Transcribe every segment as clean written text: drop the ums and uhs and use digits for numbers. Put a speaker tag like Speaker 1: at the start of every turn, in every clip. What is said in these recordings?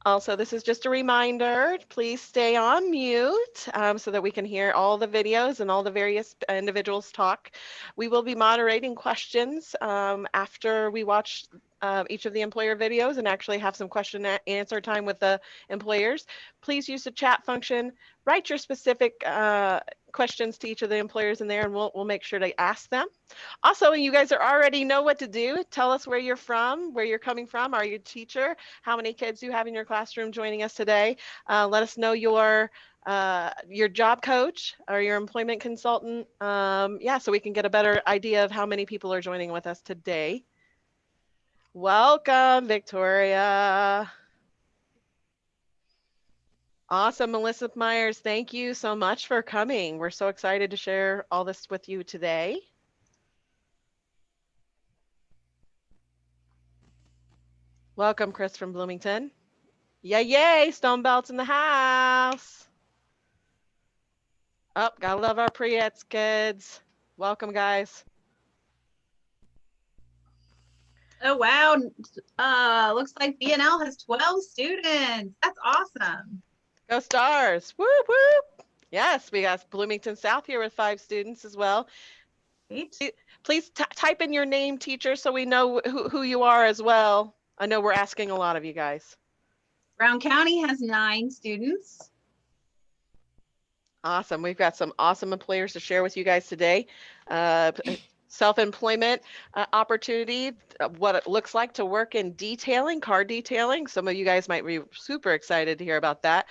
Speaker 1: Also, this is just a reminder, please stay on mute so that we can hear all the videos and all the various individuals talk. We will be moderating questions after we watch each of the employer videos and actually have some question and answer time with the employers. Please use the chat function, write your specific questions to each of the employers in there, and we'll make sure to ask them. Also, you guys already know what to do. Tell us where you're from, where you're coming from. Are you a teacher? How many kids you have in your classroom joining us today? Let us know your job coach or your employment consultant. Yeah, so we can get a better idea of how many people are joining with us today. Welcome, Victoria. Awesome, Melissa Myers. Thank you so much for coming. We're so excited to share all this with you today. Welcome, Chris from Bloomington. Yay, Stone Belt's in the house. Oh, gotta love our pre-eds kids. Welcome, guys.
Speaker 2: Oh, wow. Looks like BNL has 12 students. That's awesome.
Speaker 1: Go Stars. Whoop, whoop. Yes, we got Bloomington South here with 5 students as well.
Speaker 2: Great.
Speaker 1: Please type in your name, teacher, so we know who you are as well. I know we're asking a lot of you guys.
Speaker 2: Brown County has 9 students.
Speaker 1: Awesome. We've got some awesome employers to share with you guys today. Self-employment opportunity, what it looks like to work in detailing, car detailing. Some of you guys might be super excited to hear about that.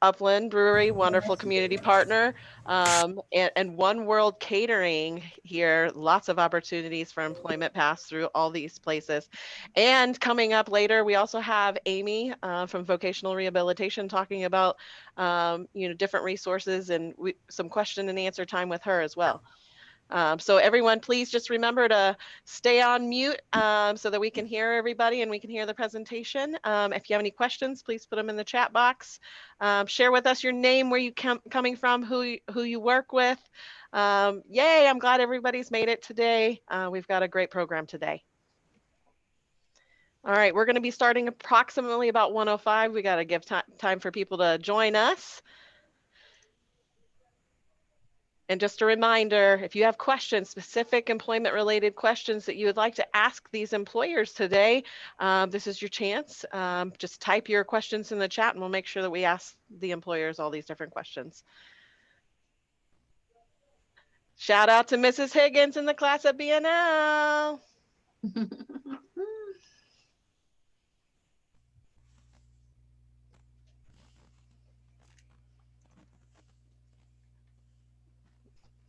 Speaker 1: Upland Brewery, wonderful community partner, and One World Catering here. Lots of opportunities for employment pass through all these places. And coming up later, we also have Amy from Vocational Rehabilitation talking about different resources and some question and answer time with her as well. So everyone, please just remember to stay on mute so that we can hear everybody and we can hear the presentation. If you have any questions, please put them in the chat box. Share with us your name, where you coming from, who you work with. Yay, I'm glad everybody's made it today. We've got a great program today. All right, we're going to be starting approximately about 1:05. We got to give time for people to join us. And just a reminder, if you have questions, specific employment related questions that you would like to ask these employers today, this is your chance. Just type your questions in the chat and we'll make sure that we ask the employers all these different questions. Shout out to Mrs. Higgins in the class at BNL.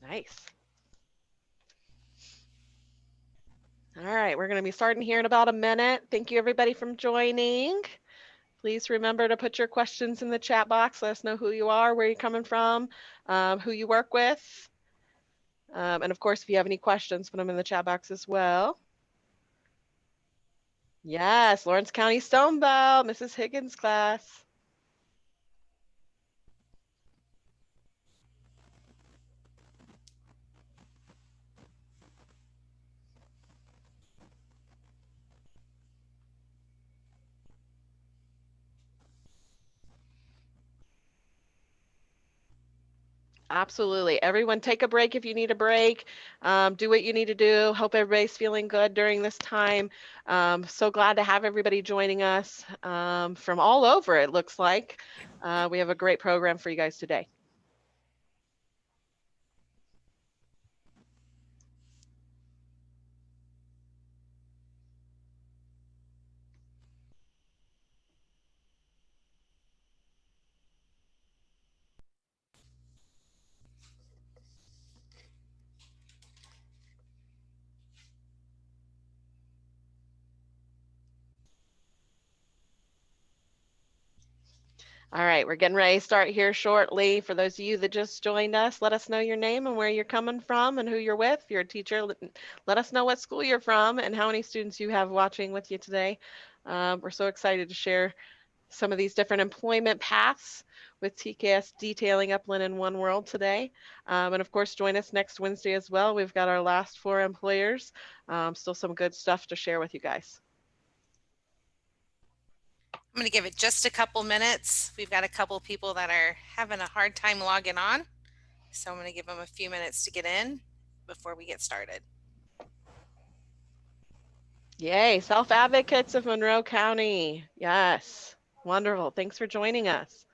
Speaker 1: Nice. All right, we're going to be starting here in about a minute. Thank you everybody for joining. Please remember to put your questions in the chat box. Let us know who you are, where you're coming from, who you work with. And of course, if you have any questions, put them in the chat box as well. Yes, Lawrence County Stone Belt, Mrs. Higgins class. Absolutely. Everyone take a break if you need a break. Do what you need to do. Hope everybody's feeling good during this time. So glad to have everybody joining us from all over, it looks like. We have a great program for you guys today. All right, we're getting ready to start here shortly. For those of you that just joined us, let us know your name and where you're coming from and who you're with. If you're a teacher, let us know what school you're from and how many students you have watching with you today. We're so excited to share some of these different employment paths with TKS Detailing Upland in One World today. And of course, join us next Wednesday as well. We've got our last 4 employers. Still some good stuff to share with you guys.
Speaker 3: I'm going to give it just a couple minutes. We've got a couple people that are having a hard time logging on. So I'm going to give them a few minutes to get in before we get started.
Speaker 1: Yay, self-advocates of Monroe County. Yes, wonderful. Thanks for joining us.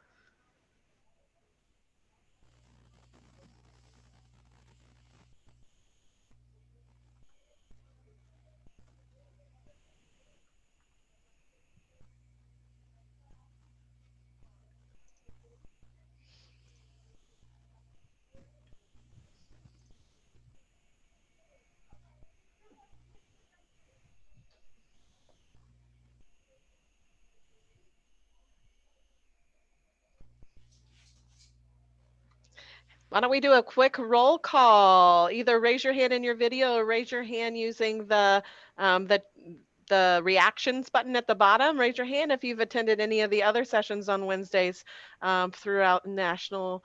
Speaker 1: Why don't we do a quick roll call? Either raise your hand in your video or raise your hand using um, the the reactions button at the bottom. Raise your hand if you've attended any of the other sessions on Wednesdays throughout National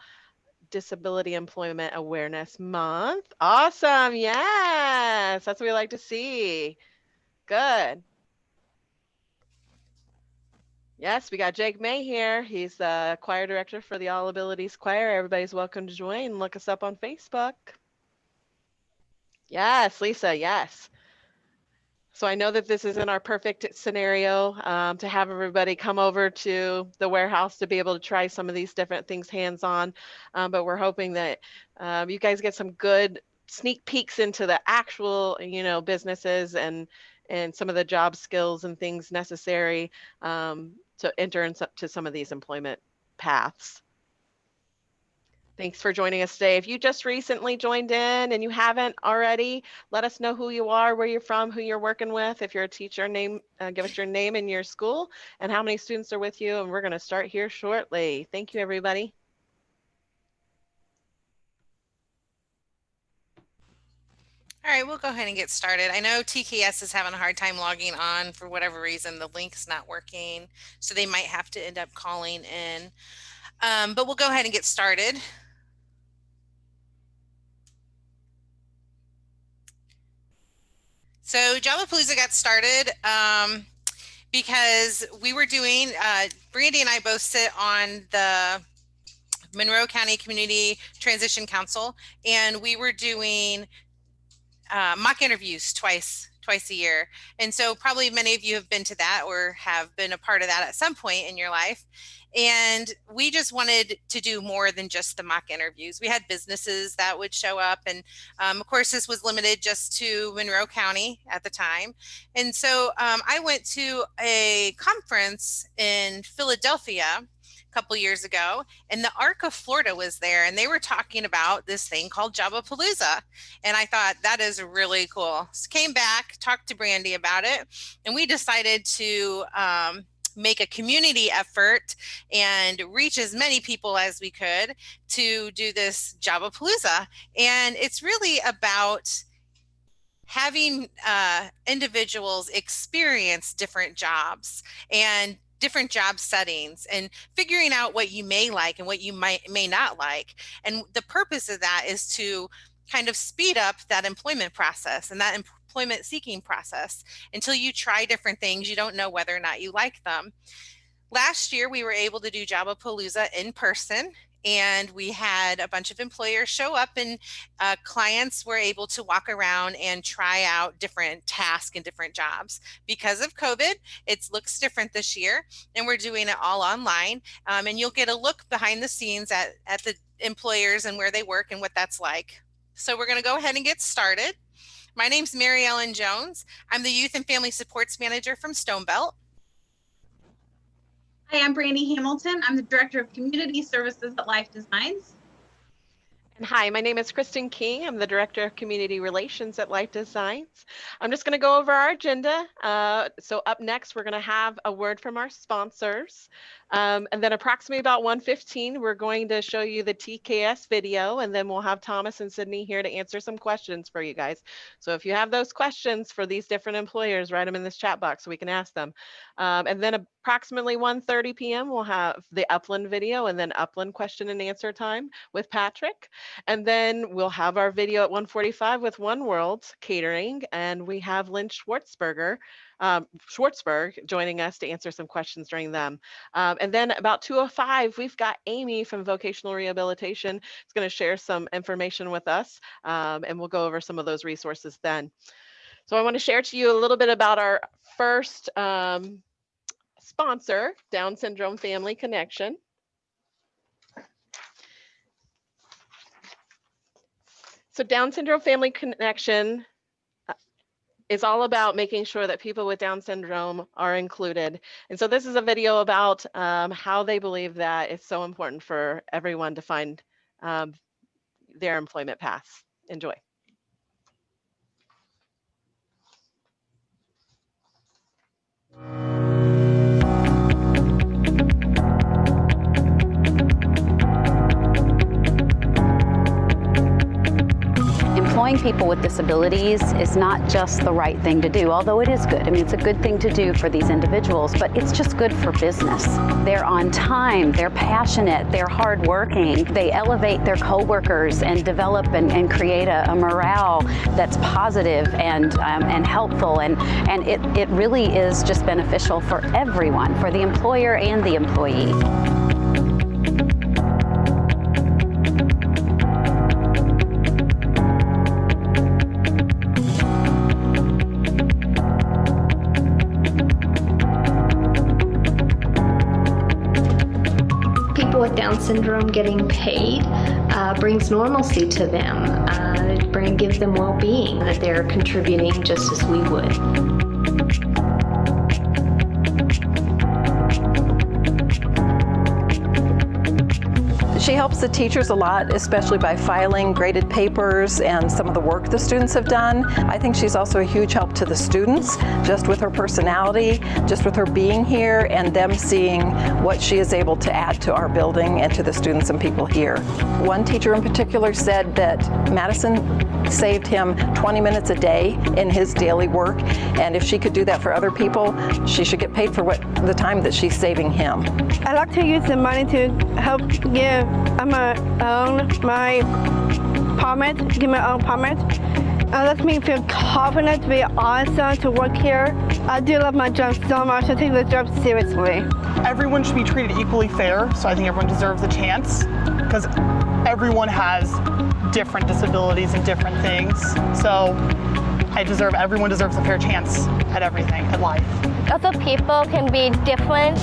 Speaker 1: Disability Employment Awareness Month. Awesome. Yes, that's what we like to see. Good. Yes, we got Jake May here. He's the choir director for the All Abilities Choir. Everybody's welcome to join. Look us up on Facebook. Yes, Lisa, yes. So I know that this isn't our perfect scenario to have everybody come over to the warehouse to be able to try some of these different things hands-on, but we're hoping that you guys get some good sneak peeks into the actual, businesses and some of the job skills and things necessary to enter into some of these employment paths. Thanks for joining us today. If you just recently joined in and you haven't already, let us know who you are, where you're from, who you're working with. If you're a teacher, give us your name and your school and how many students are with you. And we're going to start here shortly. Thank you, everybody.
Speaker 3: All right, we'll go ahead and get started. I know TKS is having a hard time logging on for whatever reason. The link's not working, so they might have to end up calling in. But we'll go ahead and get started. So Job-A-Palooza got started because we were doing, Brandy and I both sit on the Monroe County Community Transition Council, and we were doing mock interviews twice a year. And so probably many of you have been to that or have been a part of that at some point in your life. And we just wanted to do more than just the mock interviews. We had businesses that would show up. And of course, this was limited just to Monroe County at the time. And so I went to a conference in Philadelphia couple years ago, and the Arc of Florida was there, and they were talking about this thing called Job-A-Palooza. And I thought that is really cool. So came back, talked to Brandy about it, and we decided to make a community effort and reach as many people as we could to do this Job-A-Palooza. And it's really about having individuals experience different jobs and different job settings and figuring out what you may like and what you may not like. And the purpose of that is to kind of speed up that employment process and that employment seeking process. Until you try different things, you don't know whether or not you like them. Last year, we were able to do Job-A-Palooza in person, and we had a bunch of employers show up, and clients were able to walk around and try out different tasks and different jobs. Because of COVID, it looks different this year, and we're doing it all online. And you'll get a look behind the scenes at the employers and where they work and what that's like. So we're going to go ahead and get started. My name's Mary Ellen Jones. I'm the Youth and Family Supports Manager from Stonebelt.
Speaker 2: Hi, I'm Brandy Hamilton. I'm the Director of Community Services at Life Designs.
Speaker 1: And hi, my name is Kristen King. I'm the Director of Community Relations at Life Designs. I'm just going to go over our agenda. So up next, we're going to have a word from our sponsors. And then approximately about 1:15, we're going to show you the TKS video, and then we'll have Thomas and Sydney here to answer some questions for you guys. So if you have those questions for these different employers, write them in this chat box so we can ask them. And then approximately 1:30 p.m., we'll have the Upland video and then Upland question and answer time with Patrick. And then we'll have our video at 1:45 with One World Catering, and we have Lynn Schwartzberg joining us to answer some questions during them. And then about 2:05, we've got Amy from Vocational Rehabilitation. It's going to share some information with us, and we'll go over some of those resources then. So I want to share to you a little bit about our first sponsor, Down Syndrome Family Connection. So Down Syndrome Family Connection is all about making sure that people with Down syndrome are included. And so this is a video about how they believe that it's so important for everyone to find their employment paths. Enjoy.
Speaker 4: Employing people with disabilities is not just the right thing to do, although it is good. I mean, it's a good thing to do for these individuals, but it's just good for business. They're on time, they're passionate, they're hardworking, they elevate their coworkers and develop and create a morale that's positive and helpful, and it really is just beneficial for everyone, for the employer and the employee.
Speaker 5: With Down syndrome getting paid brings normalcy to them. It gives them well-being, that they're contributing just as we would.
Speaker 6: She helps the teachers a lot, especially by filing graded papers and some of the work the students have done. I think she's also a huge help to the students, just with her personality, just with her being here, and them seeing what she is able to add to our building and to the students and people here. One teacher in particular said that Madison saved him 20 minutes a day in his daily work, and if she could do that for other people, she should get paid for the time that she's saving him.
Speaker 7: I like to use the money to help give my own permit. It lets me feel confident to be awesome to work here. I do love my job so much. I take the job seriously.
Speaker 8: Everyone should be treated equally fair, so I think everyone deserves a chance, because everyone has different disabilities and different things. So everyone deserves a fair chance at everything, at life.
Speaker 9: Other people can be different.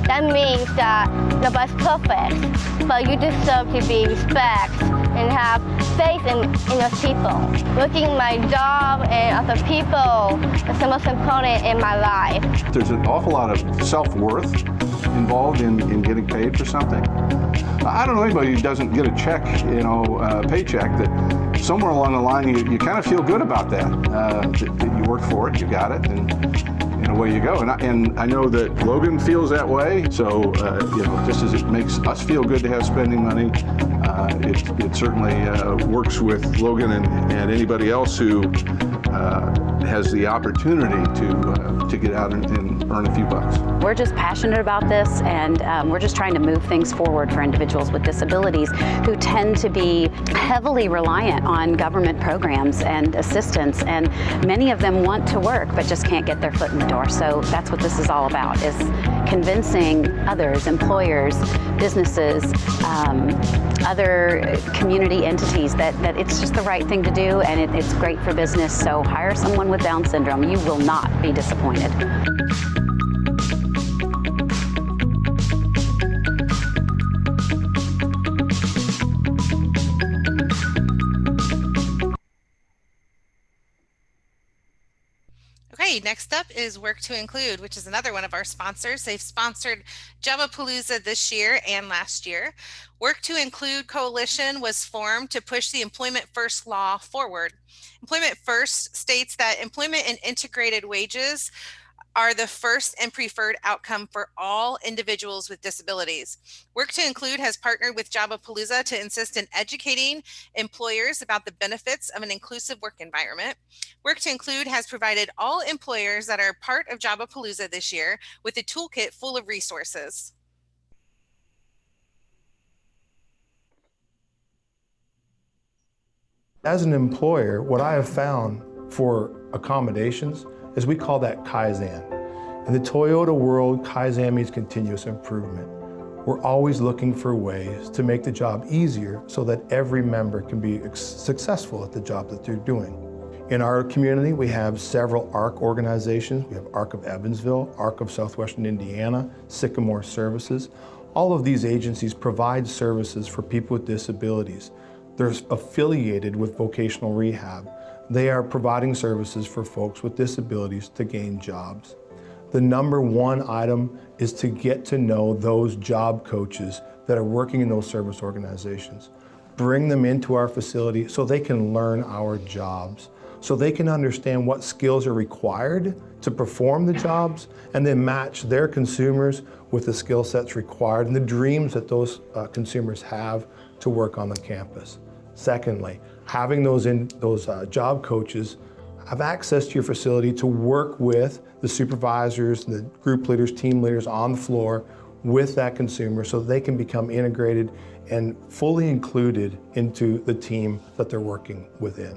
Speaker 9: That means that nobody's perfect, but you deserve to be respected and have faith in those people. Working my job and other people is the most important in my life.
Speaker 10: There's an awful lot of self-worth involved in getting paid for something. I don't know anybody who doesn't get a check, paycheck, that somewhere along the line you kind of feel good about that you worked for it, you got it, and away you go. And I know that Logan feels that way. So just as it makes us feel good to have spending money, it certainly works with Logan and anybody else who has the opportunity to get out and earn a few bucks.
Speaker 4: We're just passionate about this, and we're just trying to move things forward for individuals with disabilities who tend to be heavily reliant on government programs and assistance, and many of them want to work but just can't get their foot in the door. So that's what this is all about, is convincing others, employers, businesses, other community entities that it's just the right thing to do, and it's great for business. So hire someone with Down syndrome. You will not be disappointed.
Speaker 3: Okay, next up is Work to Include, which is another one of our sponsors. They've sponsored Job-A-Palooza this year and last year. Work to Include Coalition was formed to push the Employment First law forward. Employment First states that employment and integrated wages are the first and preferred outcome for all individuals with disabilities. Work to Include has partnered with Job-A-Palooza to insist in educating employers about the benefits of an inclusive work environment. Work to Include has provided all employers that are part of Job-A-Palooza this year with a toolkit full of resources.
Speaker 11: As an employer, what I have found for accommodations is we call that Kaizen. In the Toyota world, Kaizen means continuous improvement. We're always looking for ways to make the job easier so that every member can be successful at the job that they're doing. In our community, we have several ARC organizations. We have ARC of Evansville, ARC of Southwestern Indiana, Sycamore Services. All of these agencies provide services for people with disabilities. They're affiliated with vocational rehab. They are providing services for folks with disabilities to gain jobs. The number one item is to get to know those job coaches that are working in those service organizations. Bring them into our facility so they can learn our jobs, so they can understand what skills are required to perform the jobs, and then match their consumers with the skill sets required and the dreams that those consumers have to work on the campus. Secondly, having those job coaches have access to your facility to work with the supervisors, the group leaders, team leaders on the floor with that consumer so they can become integrated and fully included into the team that they're working within.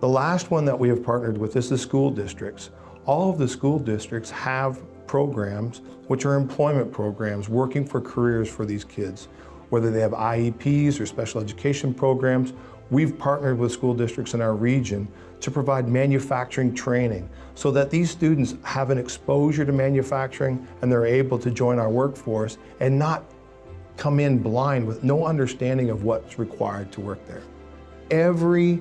Speaker 11: The last one that we have partnered with is the school districts. All of the school districts have programs which are employment programs working for careers for these kids. Whether they have IEPs or special education programs, we've partnered with school districts in our region to provide manufacturing training so that these students have an exposure to manufacturing and they're able to join our workforce and not come in blind with no understanding of what's required to work there. Every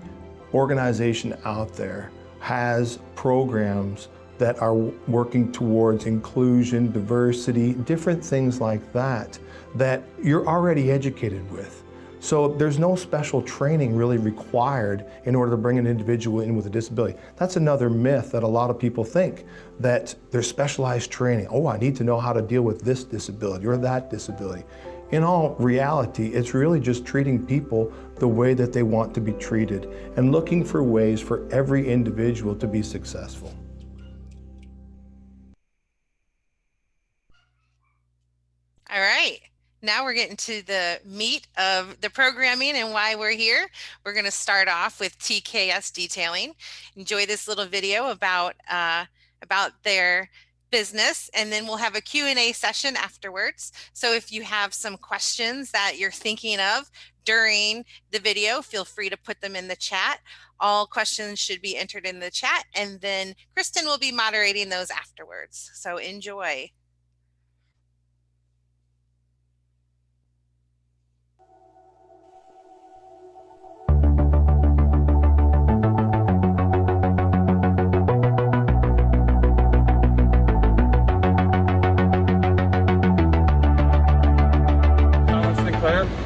Speaker 11: organization out there has programs that are working towards inclusion, diversity, different things like that, that you're already educated with. So there's no special training really required in order to bring an individual in with a disability. That's another myth that a lot of people think, that there's specialized training. Oh, I need to know how to deal with this disability or that disability. In all reality, it's really just treating people the way that they want to be treated and looking for ways for every individual to be successful.
Speaker 3: All right. Now we're getting to the meat of the programming and why we're here. We're going to start off with TKS Detailing. Enjoy this little video about their business, and then we'll have a Q&A session afterwards. So if you have some questions that you're thinking of during the video, feel free to put them in the chat. All questions should be entered in the chat, and then Kristen will be moderating those afterwards. So enjoy.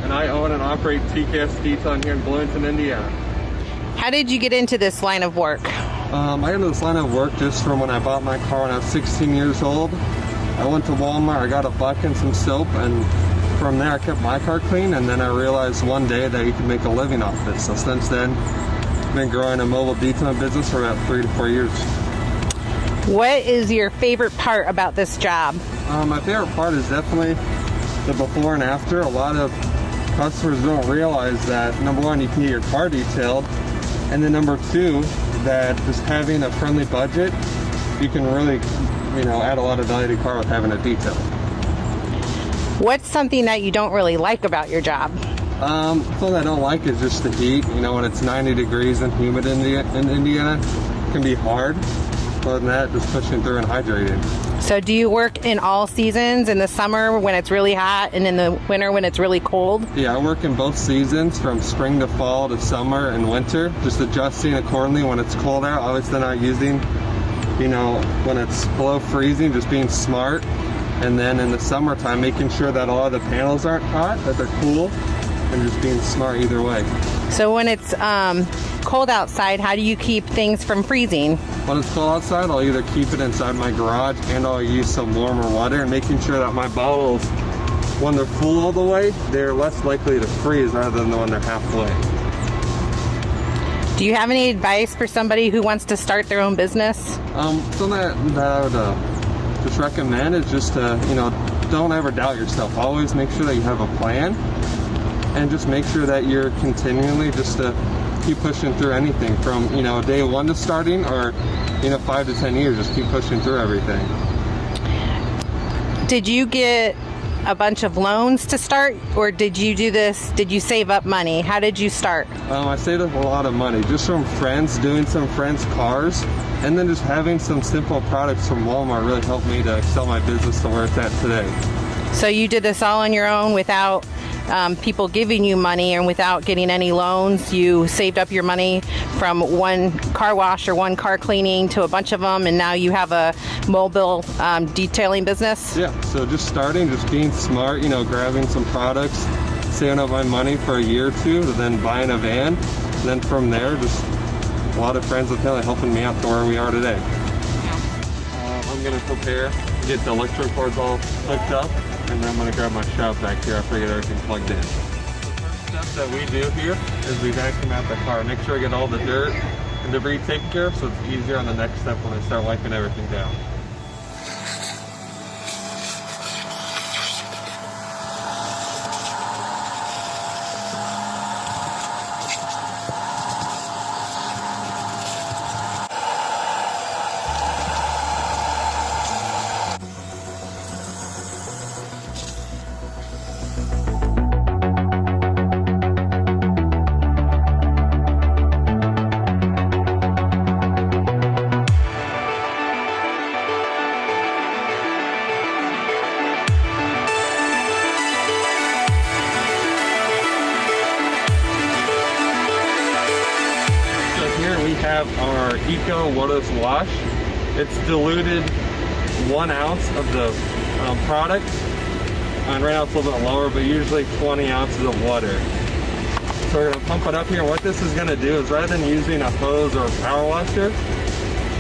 Speaker 12: And I own and operate TKS Detailing here in Bloomington, Indiana.
Speaker 3: How did you get into this line of work?
Speaker 12: I got into this line of work just from when I bought my car when I was 16 years old. I went to Walmart, I got a bucket and some soap, and from there I kept my car clean, and then I realized one day that you can make a living off it. So since then, I've been growing a mobile detailing business for about 3 to 4 years.
Speaker 3: What is your favorite part about this job?
Speaker 12: My favorite part is definitely the before and after. A lot of customers don't realize that, number one, you can get your car detailed, and then number two, that just having a friendly budget, you can really, add a lot of value to your car with having it detailed.
Speaker 3: What's something that you don't really like about your job?
Speaker 12: Something I don't like is just the heat. When it's 90 degrees and humid in Indiana, it can be hard. Other than that, just pushing through and hydrating.
Speaker 3: So do you work in all seasons, in the summer when it's really hot and in the winter when it's really cold?
Speaker 12: Yeah, I work in both seasons, from spring to fall to summer and winter, just adjusting accordingly when it's cold out. Obviously not using, when it's below freezing, just being smart. And then in the summertime, making sure that a lot of the panels aren't hot, that they're cool, and just being smart either way.
Speaker 3: So when it's cold outside, how do you keep things from freezing?
Speaker 12: When it's cold outside, I'll either keep it inside my garage and I'll use some warmer water, and making sure that my bottles, when they're full all the way, they're less likely to freeze rather than when they're halfway.
Speaker 3: Do you have any advice for somebody who wants to start their own business?
Speaker 12: Something that I would just recommend is just to, don't ever doubt yourself. Always make sure that you have a plan, and just make sure that you're continually just to keep pushing through anything from, you know, day one to starting, or, you know, 5 to 10 years, just keep pushing through everything.
Speaker 3: Did you get a bunch of loans to start, or did you do this? Did you save up money? How did you start?
Speaker 12: I saved up a lot of money just from friends, doing some friends' cars, and then just having some simple products from Walmart really helped me to excel my business to where it's at today.
Speaker 3: So you did this all on your own without people giving you money and without getting any loans? You saved up your money from one car wash or one car cleaning to a bunch of them, and now you have a mobile detailing business?
Speaker 12: Yeah, so just starting, just being smart, you know, grabbing some products, saving up my money for a year or two, then buying a van. Then from there, just a lot of friends and family helping me out to where we are today. I'm gonna prepare, get the electric cords all hooked up, and then I'm gonna grab my shop back here after I get everything plugged in. The first step that we do here is we vacuum out the car. Make sure I get all the dirt and debris taken care of so it's easier on the next step when I start wiping everything down. Have our Eco Waterless Wash. It's diluted 1 ounce of the product, and right now it's a little bit lower, but usually 20 ounces of water. So we're going to pump it up here. What this is going to do is, rather than using a hose or a power washer,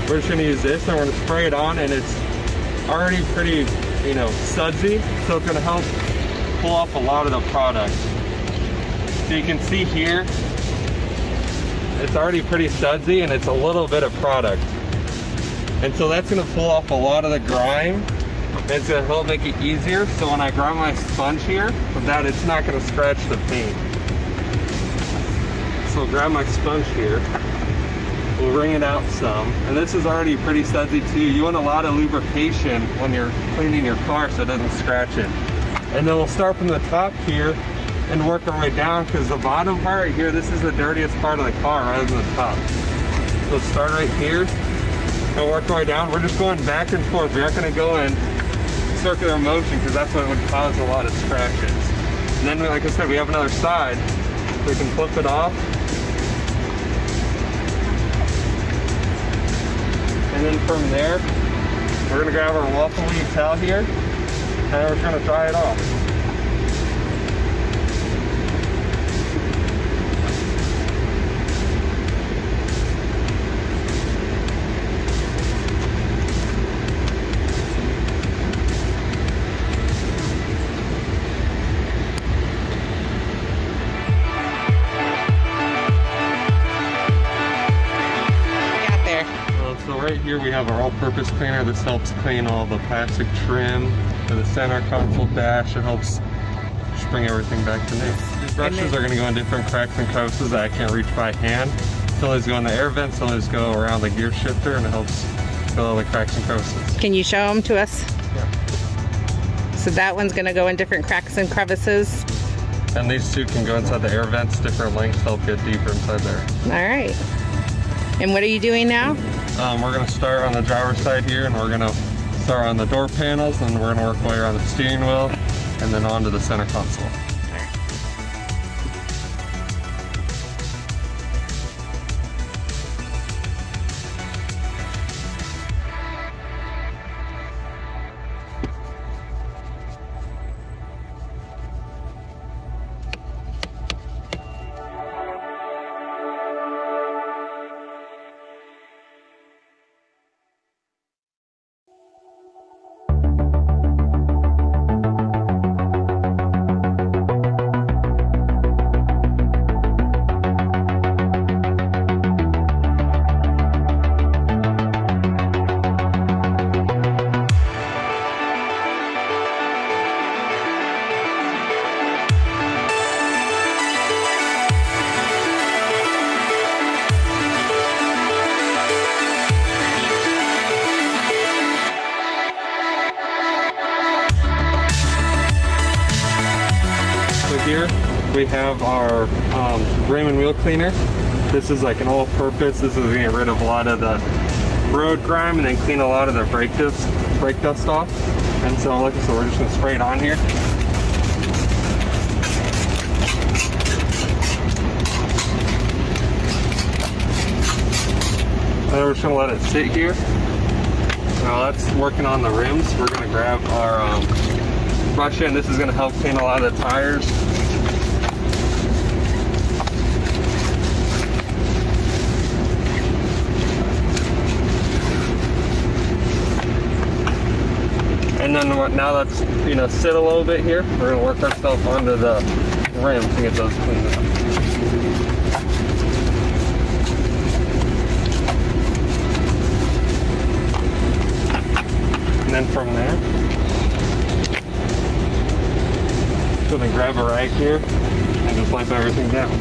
Speaker 12: we're just going to use this, and we're going to spray it on, and it's already pretty, you know, sudsy, so it's going to help pull off a lot of the product. So you can see here, it's already pretty sudsy, and it's a little bit of product. And so that's gonna pull off a lot of the grime, and it's gonna help make it easier. So when I grab my sponge here, with that, it's not gonna scratch the paint. So I'll grab my sponge here, we'll wring it out some. And this is already pretty sudsy too. You want a lot of lubrication when you're cleaning your car so it doesn't scratch it. And then we'll start from the top here and work our way down, because the bottom part right here, this is the dirtiest part of the car rather than the top. So start right here and work our way down. We're just going back and forth. We're not going to go in circular motion, because that's what would cause a lot of scratches. And then, like I said, we have another side. We can flip it off. And then from there, we're going to grab our waffle leaf towel here, and we're just going to dry it off. Right here we have our all-purpose cleaner. This helps clean all the plastic trim for the center console dash. It helps just bring everything back to new. These brushes are going to go in different cracks and crevices that I can't reach by hand. Some of these go in the air vents, some of these go around the gear shifter, and it helps fill all the cracks and crevices.
Speaker 3: Can you show them to us?
Speaker 12: Yeah.
Speaker 3: So that one's going to go in different cracks and crevices.
Speaker 12: And these two can go inside the air vents, different lengths, help get deeper inside there.
Speaker 3: All right. And what are you doing now?
Speaker 12: We're going to start on the driver's side here, and we're going to start on the door panels, and we're going to work our way around the steering wheel and then onto the center console. here we have our rim and wheel cleaner. This is like an all-purpose. This is gonna get rid of a lot of the road grime and then clean a lot of the brake dust off. And so like I said, we're just gonna spray it on here. And then we're just gonna let it sit here. Now that's working on the rims. We're gonna grab our brush in. This is gonna help clean a lot of the tires. And then now that's sit a little bit here. We're gonna work ourselves onto the rims to get those cleaned up. And then from there, just gonna grab a rag here and just wipe everything down.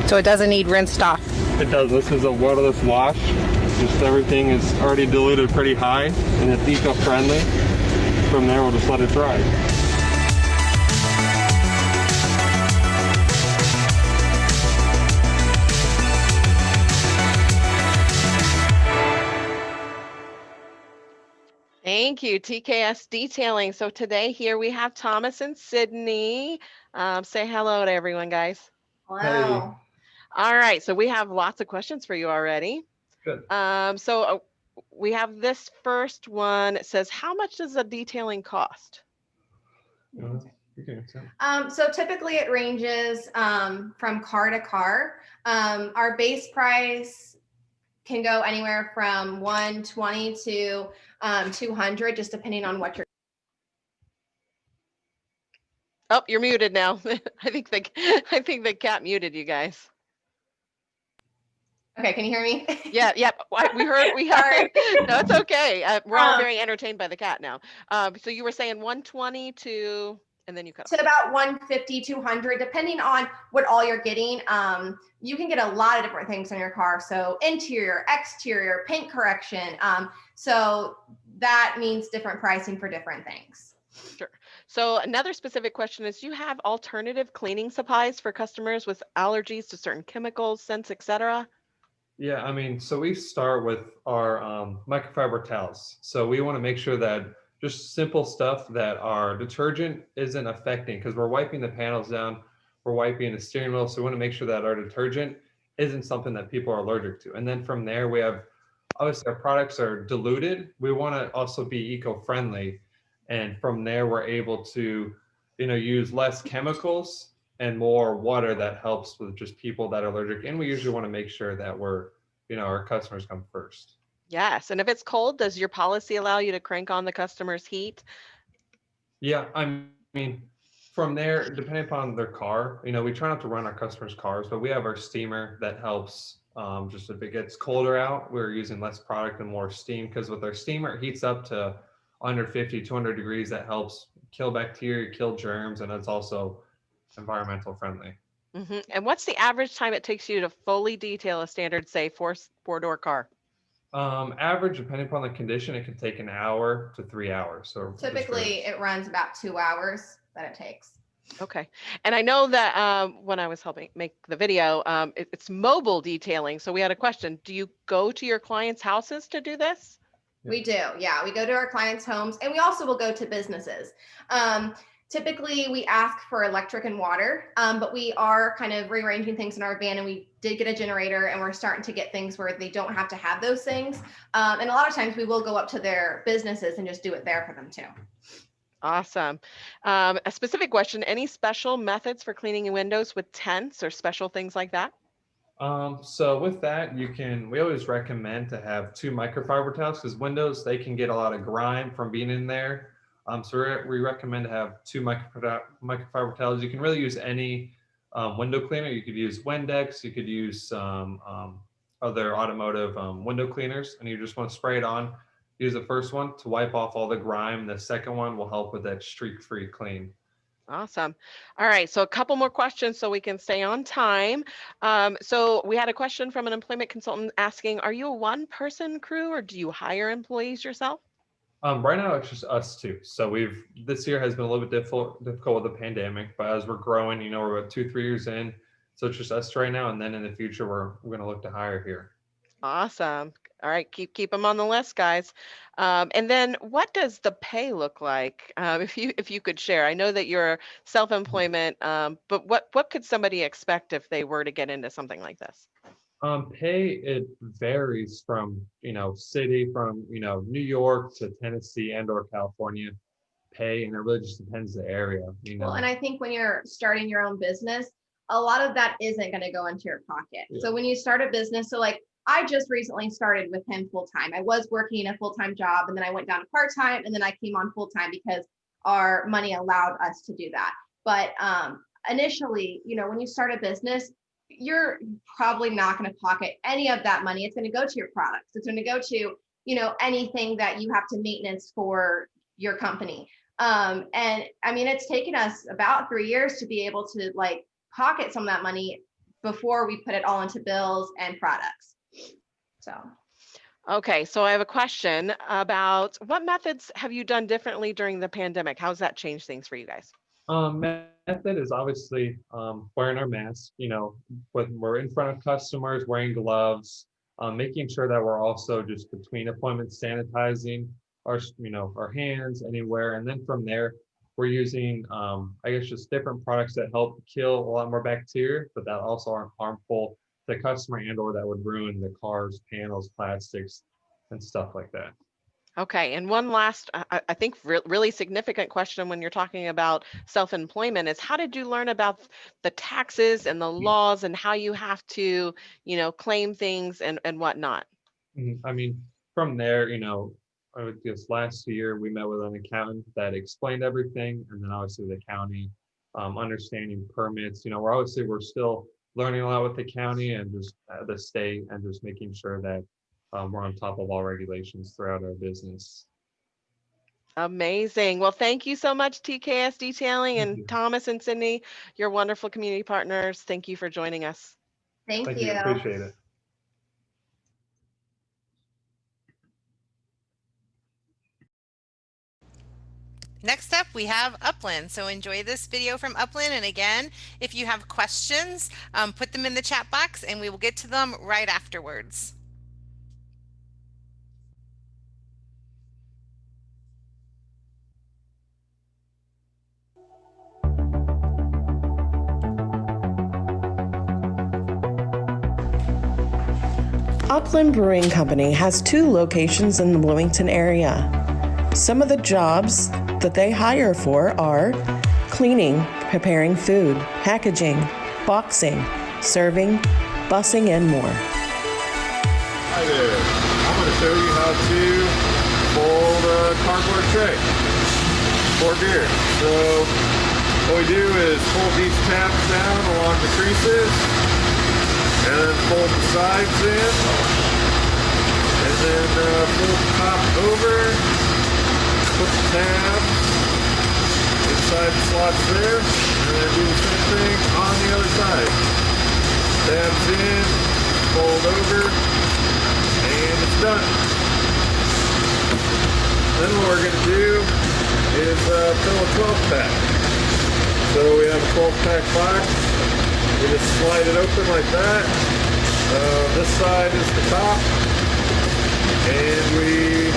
Speaker 3: So it doesn't need rinsed off.
Speaker 12: It does. This is a waterless wash. Just everything is already diluted pretty high and it's eco-friendly. From there, we'll just let it dry.
Speaker 1: Thank you, TKS Detailing. So today here we have Thomas and Sydney. Say hello to everyone, guys.
Speaker 2: Hello.
Speaker 1: All right, so we have lots of questions for you already.
Speaker 12: Good.
Speaker 1: So we have this first one. It says, how much does a detailing cost?
Speaker 13: So typically it ranges from car to car. Our base price can go anywhere from $120 to $200, just depending on what you're.
Speaker 1: Oh, you're muted now. I think the cat muted you guys.
Speaker 13: Okay, can you hear me?
Speaker 1: Yeah, we heard.
Speaker 13: Sorry.
Speaker 1: No, it's okay. We're all very entertained by the cat now. So you were saying 120 to, and then you cut
Speaker 13: to about 150, 200, depending on what all you're getting. You can get a lot of different things in your car. So interior, exterior, paint correction. So that means different pricing for different things.
Speaker 1: Sure. So another specific question is, do you have alternative cleaning supplies for customers with allergies to certain chemicals, scents, etc.?
Speaker 14: Yeah, I mean, so we start with our microfiber towels. So we want to make sure that just simple stuff that our detergent isn't affecting, because we're wiping the panels down, we're wiping the steering wheel. So we want to make sure that our detergent isn't something that people are allergic to. And then from there, we have, obviously our products are diluted. We want to also be eco-friendly. And from there, we're able to, use less chemicals and more water that helps with just people that are allergic. And we usually want to make sure that we're, our customers come first.
Speaker 1: Yes. And if it's cold, does your policy allow you to crank on the customer's heat?
Speaker 14: Yeah. I mean, from there, depending upon their car, we try not to run our customers' cars, but we have our steamer that helps. Just if it gets colder out, we're using less product and more steam, because with our steamer, it heats up to 150, 200 degrees. That helps kill bacteria, kill germs, and it's also environmental friendly.
Speaker 1: Mm-hmm. And what's the average time it takes you to fully detail a standard, say, four-door car?
Speaker 14: Average, depending upon the condition, it can take an hour to 3 hours. So
Speaker 13: typically it runs about 2 hours that it takes.
Speaker 1: Okay. And I know that when I was helping make the video, it's mobile detailing. So we had a question. Do you go to your clients' houses to do this?
Speaker 13: We do. Yeah. We go to our clients' homes, and we also will go to businesses. Typically we ask for electric and water, but we are kind of rearranging things in our van, and we did get a generator, and we're starting to get things where they don't have to have those things. And a lot of times we will go up to their businesses and just do it there for them too.
Speaker 1: Awesome. A specific question, any special methods for cleaning windows with tents or special things like that?
Speaker 14: So with that, we always recommend to have 2 microfiber towels, because windows, they can get a lot of grime from being in there. So we recommend to have 2 microfiber towels. You can really use any window cleaner. You could use Windex, you could use some other automotive window cleaners, and you just want to spray it on. Use the first one to wipe off all the grime. The second one will help with that streak-free clean.
Speaker 1: Awesome. All right. So a couple more questions so we can stay on time. So we had a question from an employment consultant asking, are you a one-person crew or do you hire employees yourself?
Speaker 14: Right now it's just us two. So this year has been a little bit difficult with the pandemic, but as we're growing, we're about 2-3 years in. So it's just us right now, and then in the future we're going to look to hire here.
Speaker 1: Awesome. All right, keep them on the list, guys. And then, what does the pay look like? If you could share, I know that you're self-employment, but what could somebody expect if they were to get into something like this?
Speaker 14: Pay, it varies from city, from New York to Tennessee and or California. Pay, and it really just depends the area.
Speaker 13: Well, and I think when you're starting your own business, a lot of that isn't going to go into your pocket.
Speaker 14: Yeah.
Speaker 13: So when you start a business, so like I just recently started with him full time. I was working a full-time job, and then I went down to part-time, and then I came on full-time because our money allowed us to do that. But initially, when you start a business, you're probably not going to pocket any of that money. It's going to go to your products. It's going to go to, anything that you have to maintenance for your company. And I mean, it's taken us about 3 years to be able to like pocket some of that money before we put it all into bills and products. So.
Speaker 1: Okay, so I have a question about what methods have you done differently during the pandemic? How's that changed things for you guys?
Speaker 14: Method is obviously wearing our mask, when we're in front of customers, wearing gloves, making sure that we're also just between appointments sanitizing our hands anywhere. And then from there, we're using, just different products that help kill a lot more bacteria, but that also aren't harmful to the customer and or that would ruin the cars, panels, plastics, and stuff like that.
Speaker 1: Okay, and one last, I think, really significant question when you're talking about self-employment is how did you learn about the taxes and the laws and how you have to, claim things and whatnot?
Speaker 14: I mean, from there, I guess last year we met with an accountant that explained everything, and then obviously the county, understanding permits. We're still learning a lot with the county and just the state, and just making sure that we're on top of all regulations throughout our business.
Speaker 1: Amazing. Well, thank you so much, TKS Detailing, and Thomas and Sydney, your wonderful community partners. Thank you for joining us.
Speaker 13: Thank you.
Speaker 14: Appreciate it.
Speaker 3: Next up, we have Upland. So enjoy this video from Upland. And again, if you have questions, put them in the chat box and we will get to them right afterwards.
Speaker 15: Upland Brewing Company has 2 locations in the Bloomington area. Some of the jobs that they hire for are cleaning, preparing food, packaging, boxing, serving, busing, and more.
Speaker 16: Hi there. I'm going to show you how to fold a cardboard tray for beer. So what we do is fold these tabs down along the creases and then fold the sides in and then fold the top over. Put the tabs inside the slots there, and then do the same thing on the other side. Tabs in, fold over, and it's done. Then what we're going to do is fill a 12-pack. So we have a 12-pack box. We just slide it open like that. This side is the top, and we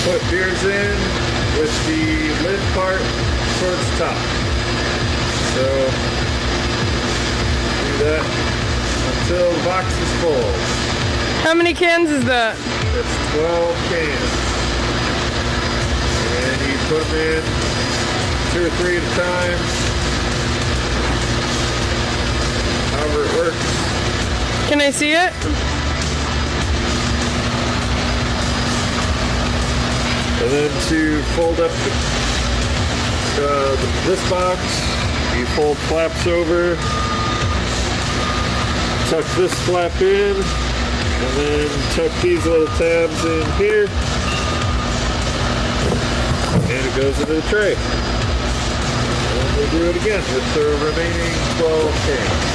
Speaker 16: put beers in with the lid part towards the top. So do that until the box is full.
Speaker 17: How many cans is that?
Speaker 16: It's 12 cans. And you put them in 2 or 3 at a time. However it works.
Speaker 17: Can I see it?
Speaker 16: And then to fold up this box, you fold flaps over, tuck this flap in, and then tuck these little tabs in here, and it goes into the tray. And we'll do it again with the remaining 12 cans.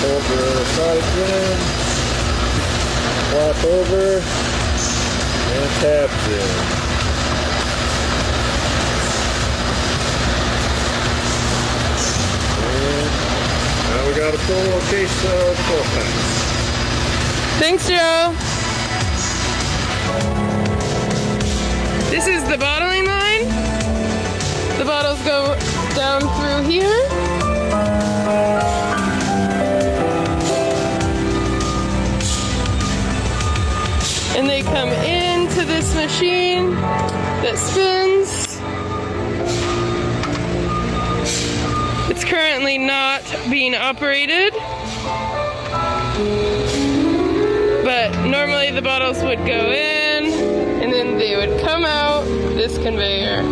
Speaker 16: Hold the sides in, flap over, and tabs in. And now we got a full case of 12-packs.
Speaker 17: Thanks, Joe. This is the bottling line. The bottles go down through here. And they come into this machine that spins. It's currently not being operated, but normally the bottles would go in and then they would come out this conveyor.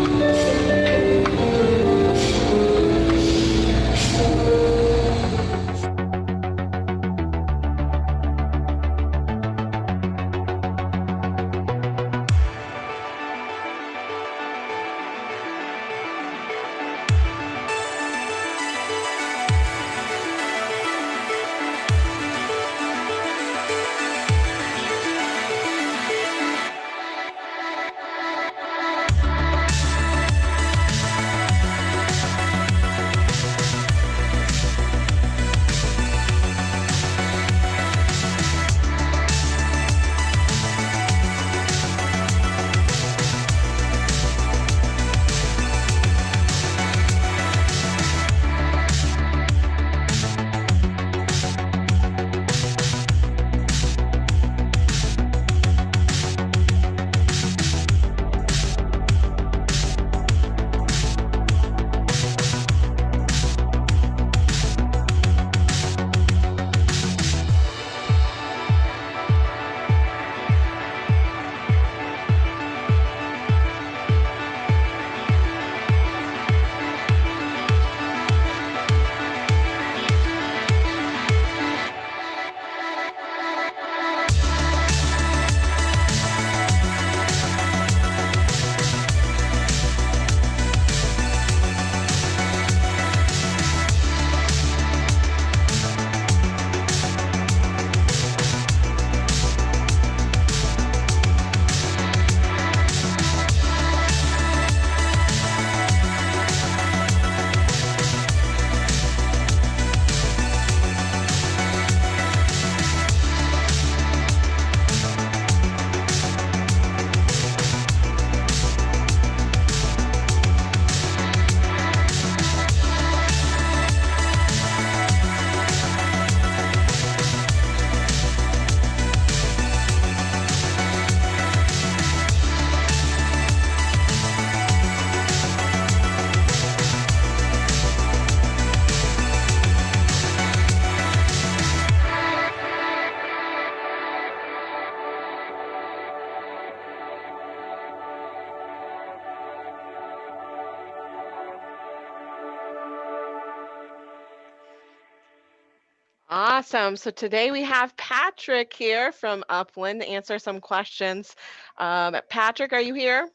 Speaker 1: Awesome. So today we have Patrick here from Upland to answer some questions. Patrick, are you here?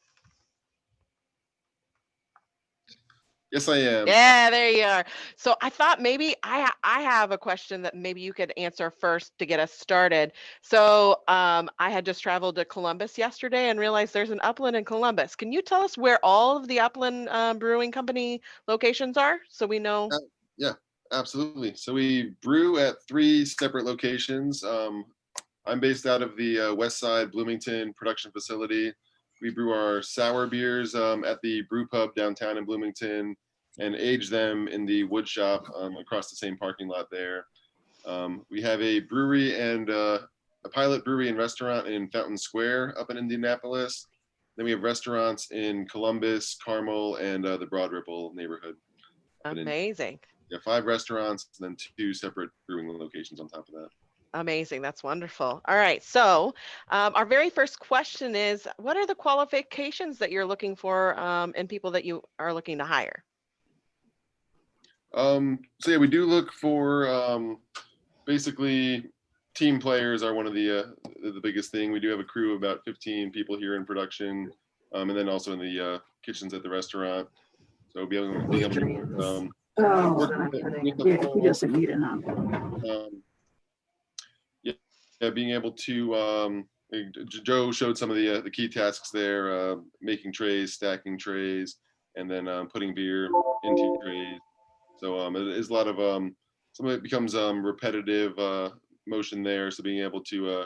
Speaker 18: Yes, I am.
Speaker 1: Yeah, there you are. So I thought maybe I have a question that maybe you could answer first to get us started. So I had just traveled to Columbus yesterday and realized there's an Upland in Columbus. Can you tell us where all of the Upland Brewing Company locations are so we know?
Speaker 18: Yeah, absolutely. So we brew at 3 separate locations. I'm based out of the West Side Bloomington production facility. We brew our sour beers at the brew pub downtown in Bloomington and age them in the wood shop across the same parking lot there. We have a brewery and a pilot brewery and restaurant in Fountain Square up in Indianapolis. Then we have restaurants in Columbus, Carmel, and the Broad Ripple neighborhood.
Speaker 1: Amazing.
Speaker 18: Yeah, 5 restaurants and then 2 separate brewing locations on top of that.
Speaker 1: Amazing. That's wonderful. All right. So our very first question is, what are the qualifications that you're looking for in people that you are looking to hire?
Speaker 18: So yeah, we do look for basically team players are one of the biggest thing. We do have a crew of about 15 people here in production, and then also in the kitchens at the restaurant. So being able to work with the full,
Speaker 19: he doesn't need an envelope.
Speaker 18: yeah, being able to Joe showed some of the key tasks there, making trays, stacking trays, and then putting beer into trays. So it is a lot of some of it becomes repetitive motion there. So being able to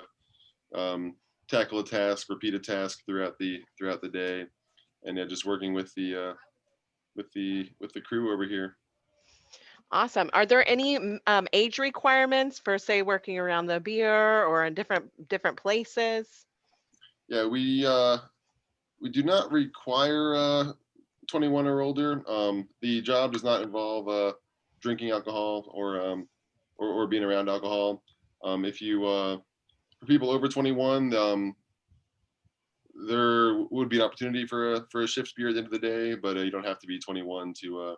Speaker 18: tackle a task, repeat a task throughout the day, and just working with the crew over here.
Speaker 1: Awesome. Are there any age requirements for, say, working around the beer or in different places?
Speaker 18: Yeah, we do not require 21 or older. The job does not involve drinking alcohol or being around alcohol. If you for people over 21, there would be an opportunity for a shift beer at the end of the day, but you don't have to be 21 to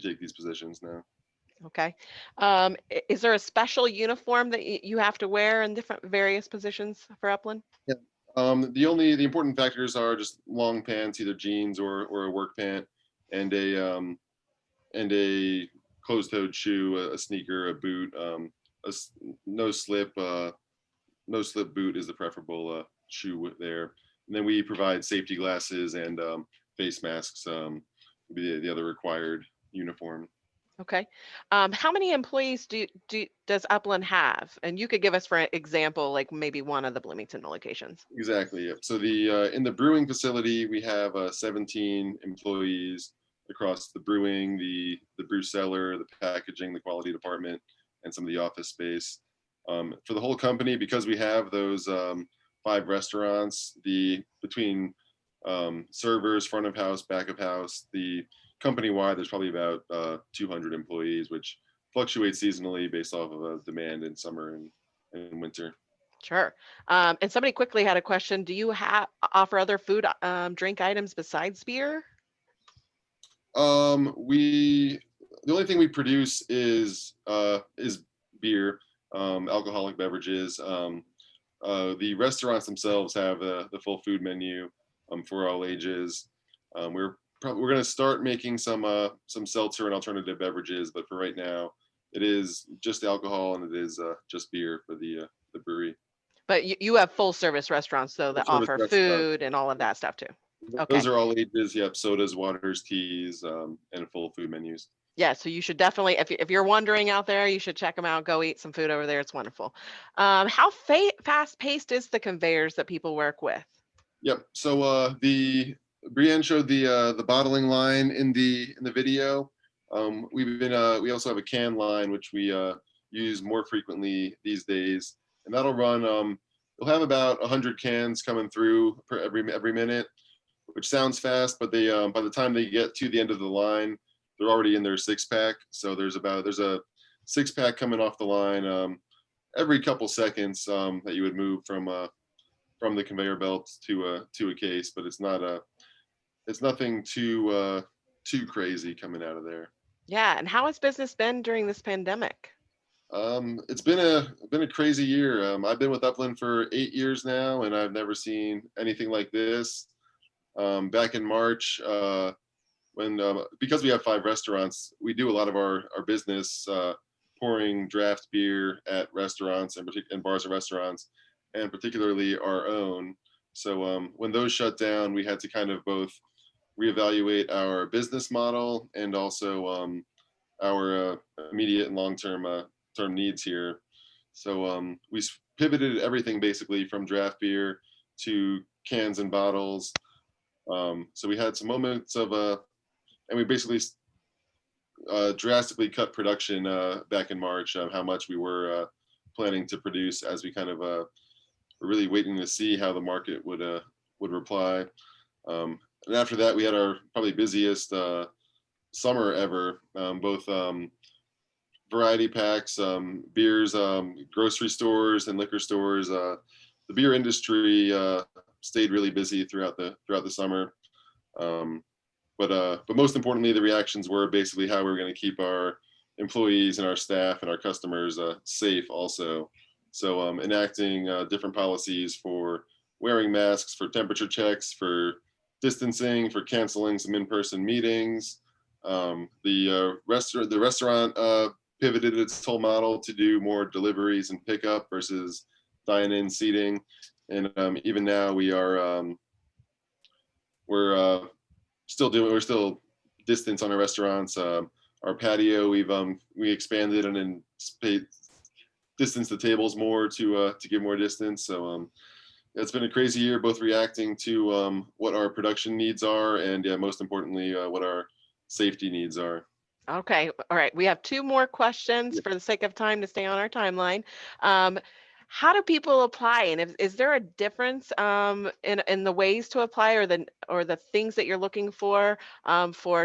Speaker 18: take these positions now.
Speaker 1: Okay. Is there a special uniform that you have to wear in various positions for Upland?
Speaker 18: Yeah. The important factors are just long pants, either jeans or a work pant, and a closed-toed shoe, a sneaker, a boot, no slip boot is the preferable shoe there. And then we provide safety glasses and face masks. Would be the other required uniform.
Speaker 1: Okay. How many employees does Upland have? And you could give us, for example, like maybe one of the Bloomington locations.
Speaker 18: Exactly. Yep. So in the brewing facility, we have 17 employees across the brewing, the brew cellar, the packaging, the quality department, and some of the office space. For the whole company, because we have those 5 restaurants, between servers, front of house, back of house, the company-wide, there's probably about 200 employees, which fluctuates seasonally based off of demand in summer and winter.
Speaker 1: Sure. And somebody quickly had a question. Do you offer other food, drink items besides beer?
Speaker 18: The only thing we produce is beer, alcoholic beverages. The restaurants themselves have the full food menu for all ages. We're going to start making some seltzer and alternative beverages, but for right now, it is just alcohol and it is just beer for the brewery.
Speaker 1: But you have full service restaurants though that offer food and all of that stuff too. Okay.
Speaker 18: Those are all ages. Yep. Sodas, waters, teas, and full food menus.
Speaker 1: Yeah, so you should definitely, if you're wondering out there, you should check them out. Go eat some food over there. It's wonderful. How fast paced is the conveyors that people work with?
Speaker 18: Yep. So Brienne showed the bottling line in the video. We also have a can line which we use more frequently these days, and that'll run. You'll have about 100 cans coming through per every minute, which sounds fast, but they by the time they get to the end of the line, they're already in their 6-pack. So there's a 6-pack coming off the line every couple seconds that you would move from the conveyor belt to a case, but it's nothing too crazy coming out of there.
Speaker 1: Yeah, and how has business been during this pandemic?
Speaker 18: It's been a crazy year. I've been with Upland for 8 years now, and I've never seen anything like this. Back in March, when because we have 5 restaurants, we do a lot of our business pouring draft beer at restaurants and bars and restaurants, and particularly our own. So when those shut down, we had to kind of both reevaluate our business model and also our immediate and long-term needs here. So we pivoted everything basically from draft beer to cans and bottles. So we had some moments of and we basically drastically cut production back in March of how much we were planning to produce, as we kind of were really waiting to see how the market would reply. And after that, we had our probably busiest summer ever, both variety packs, beers, grocery stores and liquor stores. The beer industry stayed really busy throughout the summer. But most importantly, the reactions were basically how we're going to keep our employees and our staff and our customers safe also. So enacting different policies for wearing masks, for temperature checks, for distancing, for canceling some in-person meetings. The restaurant pivoted its whole model to do more deliveries and pickup versus dine-in seating. And even now we're still distance on our restaurants. Our patio, we expanded and then distance the tables more to give more distance. So it's been a crazy year, both reacting to what our production needs are and most importantly, what our safety needs are.
Speaker 1: Okay. All right. We have 2 more questions for the sake of time to stay on our timeline. How do people apply, and is there a difference in the ways to apply, or the things that you're looking for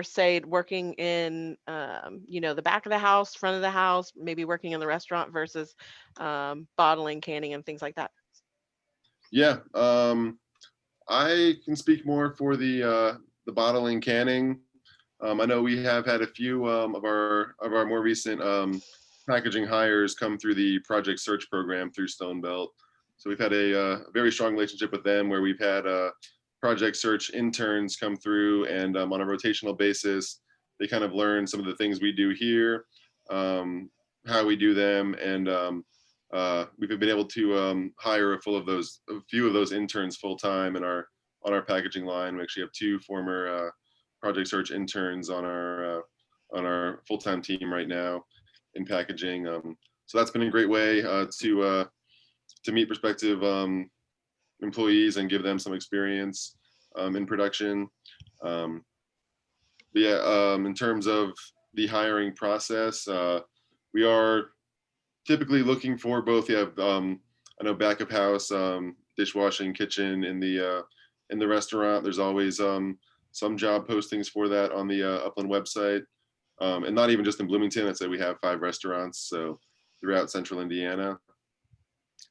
Speaker 1: say working in the back of the house, front of the house, maybe working in the restaurant versus bottling, canning, and things like that?
Speaker 18: Yeah, I can speak more for the bottling, canning. I know we have had a few of our more recent packaging hires come through the project search program through Stone Belt. So we've had a very strong relationship with them, where we've had project search interns come through, and on a rotational basis, they kind of learn some of the things we do here, how we do them, and we've been able to hire a few of those interns full time on our packaging line. We actually have 2 former project search interns on our full-time team right now in packaging. So that's been a great way to meet prospective employees and give them some experience in production. But yeah, in terms of the hiring process, we are typically looking for both. I know back of house, dishwashing, kitchen in the restaurant. There's always some job postings for that on the Upland website. And not even just in Bloomington. I'd say we have 5 restaurants, so throughout Central Indiana.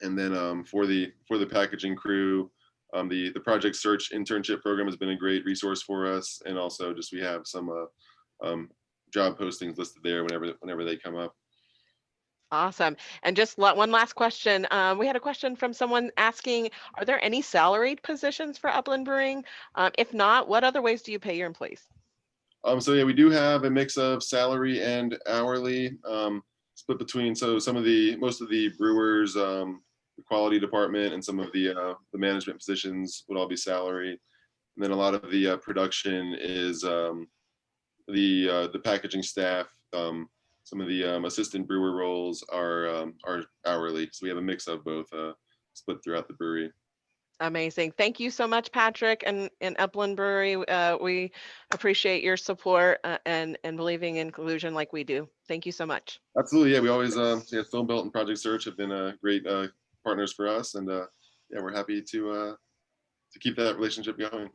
Speaker 18: And then for the packaging crew, the project search internship program has been a great resource for us, and also just we have some job postings listed there whenever they come up.
Speaker 1: Awesome. And just one last question. We had a question from someone asking, are there any salaried positions for Upland Brewing? If not, what other ways do you pay your employees?
Speaker 18: So yeah, we do have a mix of salary and hourly, split between most of the brewers, the quality department, and some of the management positions would all be salary. And then a lot of the production is the packaging staff. Some of the assistant brewer roles are hourly. So we have a mix of both split throughout the brewery.
Speaker 1: Amazing. Thank you so much, Patrick and Upland Brewery. We appreciate your support and believing in inclusion like we do. Thank you so much.
Speaker 18: Absolutely. Yeah, we always, Stone Belt and Project Search have been great partners for us. And yeah, we're happy to keep that relationship going.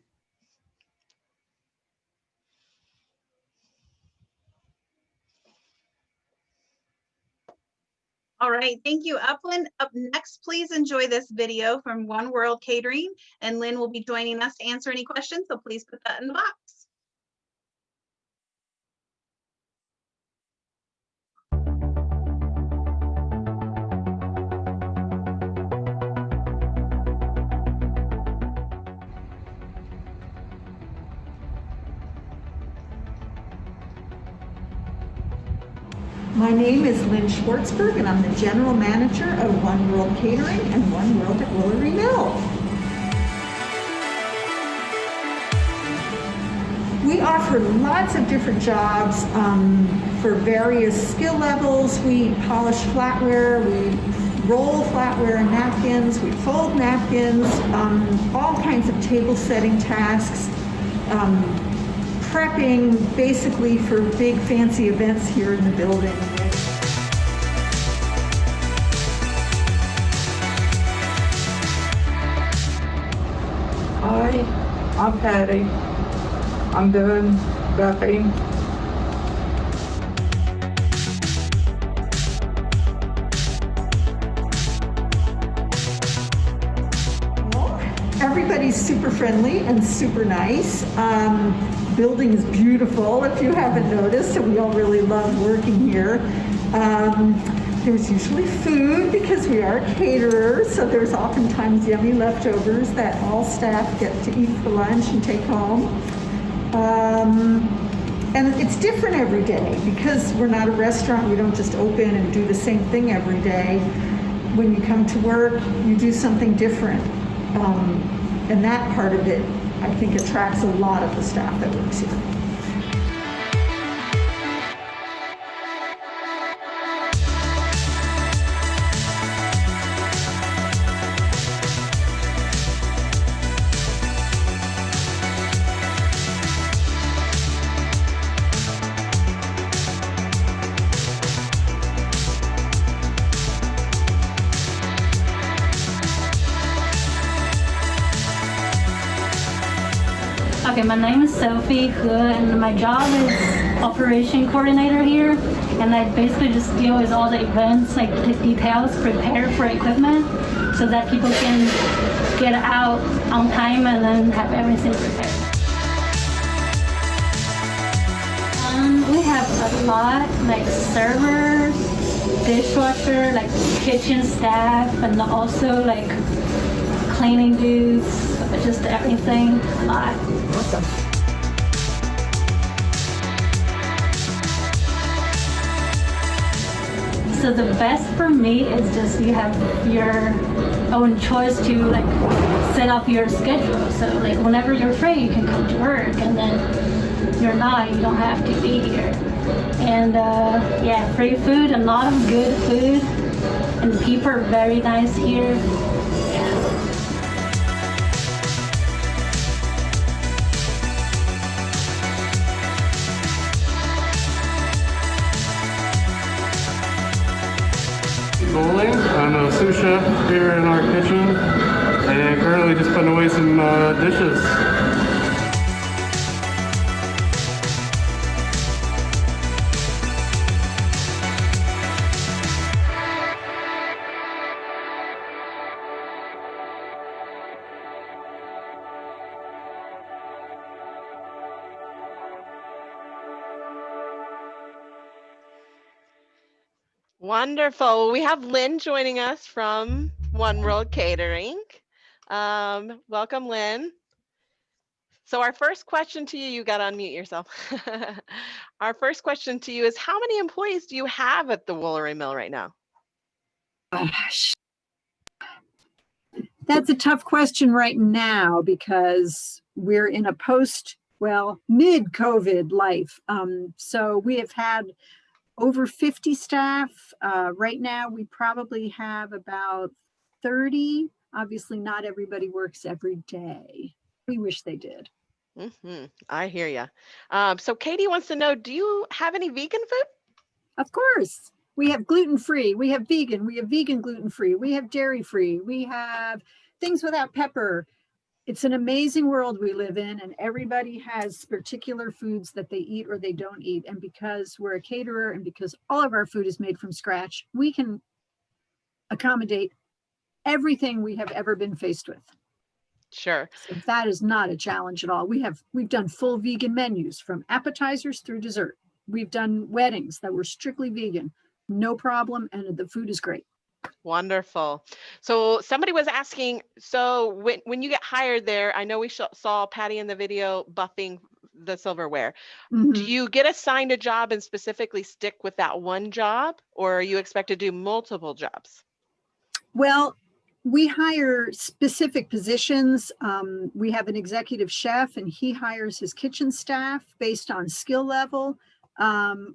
Speaker 2: All right, thank you, Upland. Up next, please enjoy this video from One World Catering, and Lynn will be joining us to answer any questions, so please put that in the box.
Speaker 20: My name is Lynn Schwartzberg, and I'm the General Manager of One World Catering and One World at Woolery Mill. We offer lots of different jobs for various skill levels. We polish flatware, we roll flatware and napkins, we fold napkins, all kinds of table setting tasks, prepping basically for big fancy events here in the building.
Speaker 21: Hi, I'm Patty. I'm doing prepping.
Speaker 20: everybody's super friendly and super nice. Building is beautiful, if you haven't noticed, so we all really love working here. There's usually food because we are caterers, so there's oftentimes yummy leftovers that all staff get to eat for lunch and take home. And it's different every day because we're not a restaurant. We don't just open and do the same thing every day. When you come to work, you do something different. And that part of it, I think, attracts a lot of the staff that works here.
Speaker 5: Okay, my name is Sophie He, and my job is operation coordinator here, and I basically just deal with all the events, like the details, prepare for equipment, so that people can get out on time and then have everything prepared. We have a lot, like servers, dishwasher, like kitchen staff, and also like cleaning dudes, just everything, a lot. Awesome. So the best for me is just you have your own choice to like set up your schedule. So like whenever you're free, you can come to work, and then you're not, you don't have to be here. And yeah, free food, a lot of good food, and people are very nice here.
Speaker 22: Bowling. I'm a sous chef here in our kitchen, and currently just putting away some dishes.
Speaker 1: Wonderful. We have Lynn joining us from One World Catering. Welcome, Lynn. So our first question to you, you got to unmute yourself. Our first question to you is, how many employees do you have at the Woolery Mill right now?
Speaker 23: Gosh. That's a tough question right now because we're in a mid-COVID life. So we have had over 50 staff. Right now, we probably have about 30. Obviously, not everybody works every day. We wish they did.
Speaker 1: I hear you. So Katie wants to know, do you have any vegan food?
Speaker 23: Of course. We have gluten-free, we have vegan gluten-free, we have dairy-free, we have things without pepper. It's an amazing world we live in, and everybody has particular foods that they eat or they don't eat. And because we're a caterer and because all of our food is made from scratch, we can accommodate everything we have ever been faced with.
Speaker 1: Sure.
Speaker 23: So that is not a challenge at all. We've done full vegan menus from appetizers through dessert. We've done weddings that were strictly vegan, no problem, and the food is great.
Speaker 1: Wonderful. So somebody was asking, so when you get hired there, I know we saw Patty in the video buffing the silverware. Do you get assigned a job and specifically stick with that one job, or are you expected to do multiple jobs?
Speaker 23: Well, we hire specific positions. We have an executive chef, and he hires his kitchen staff based on skill level.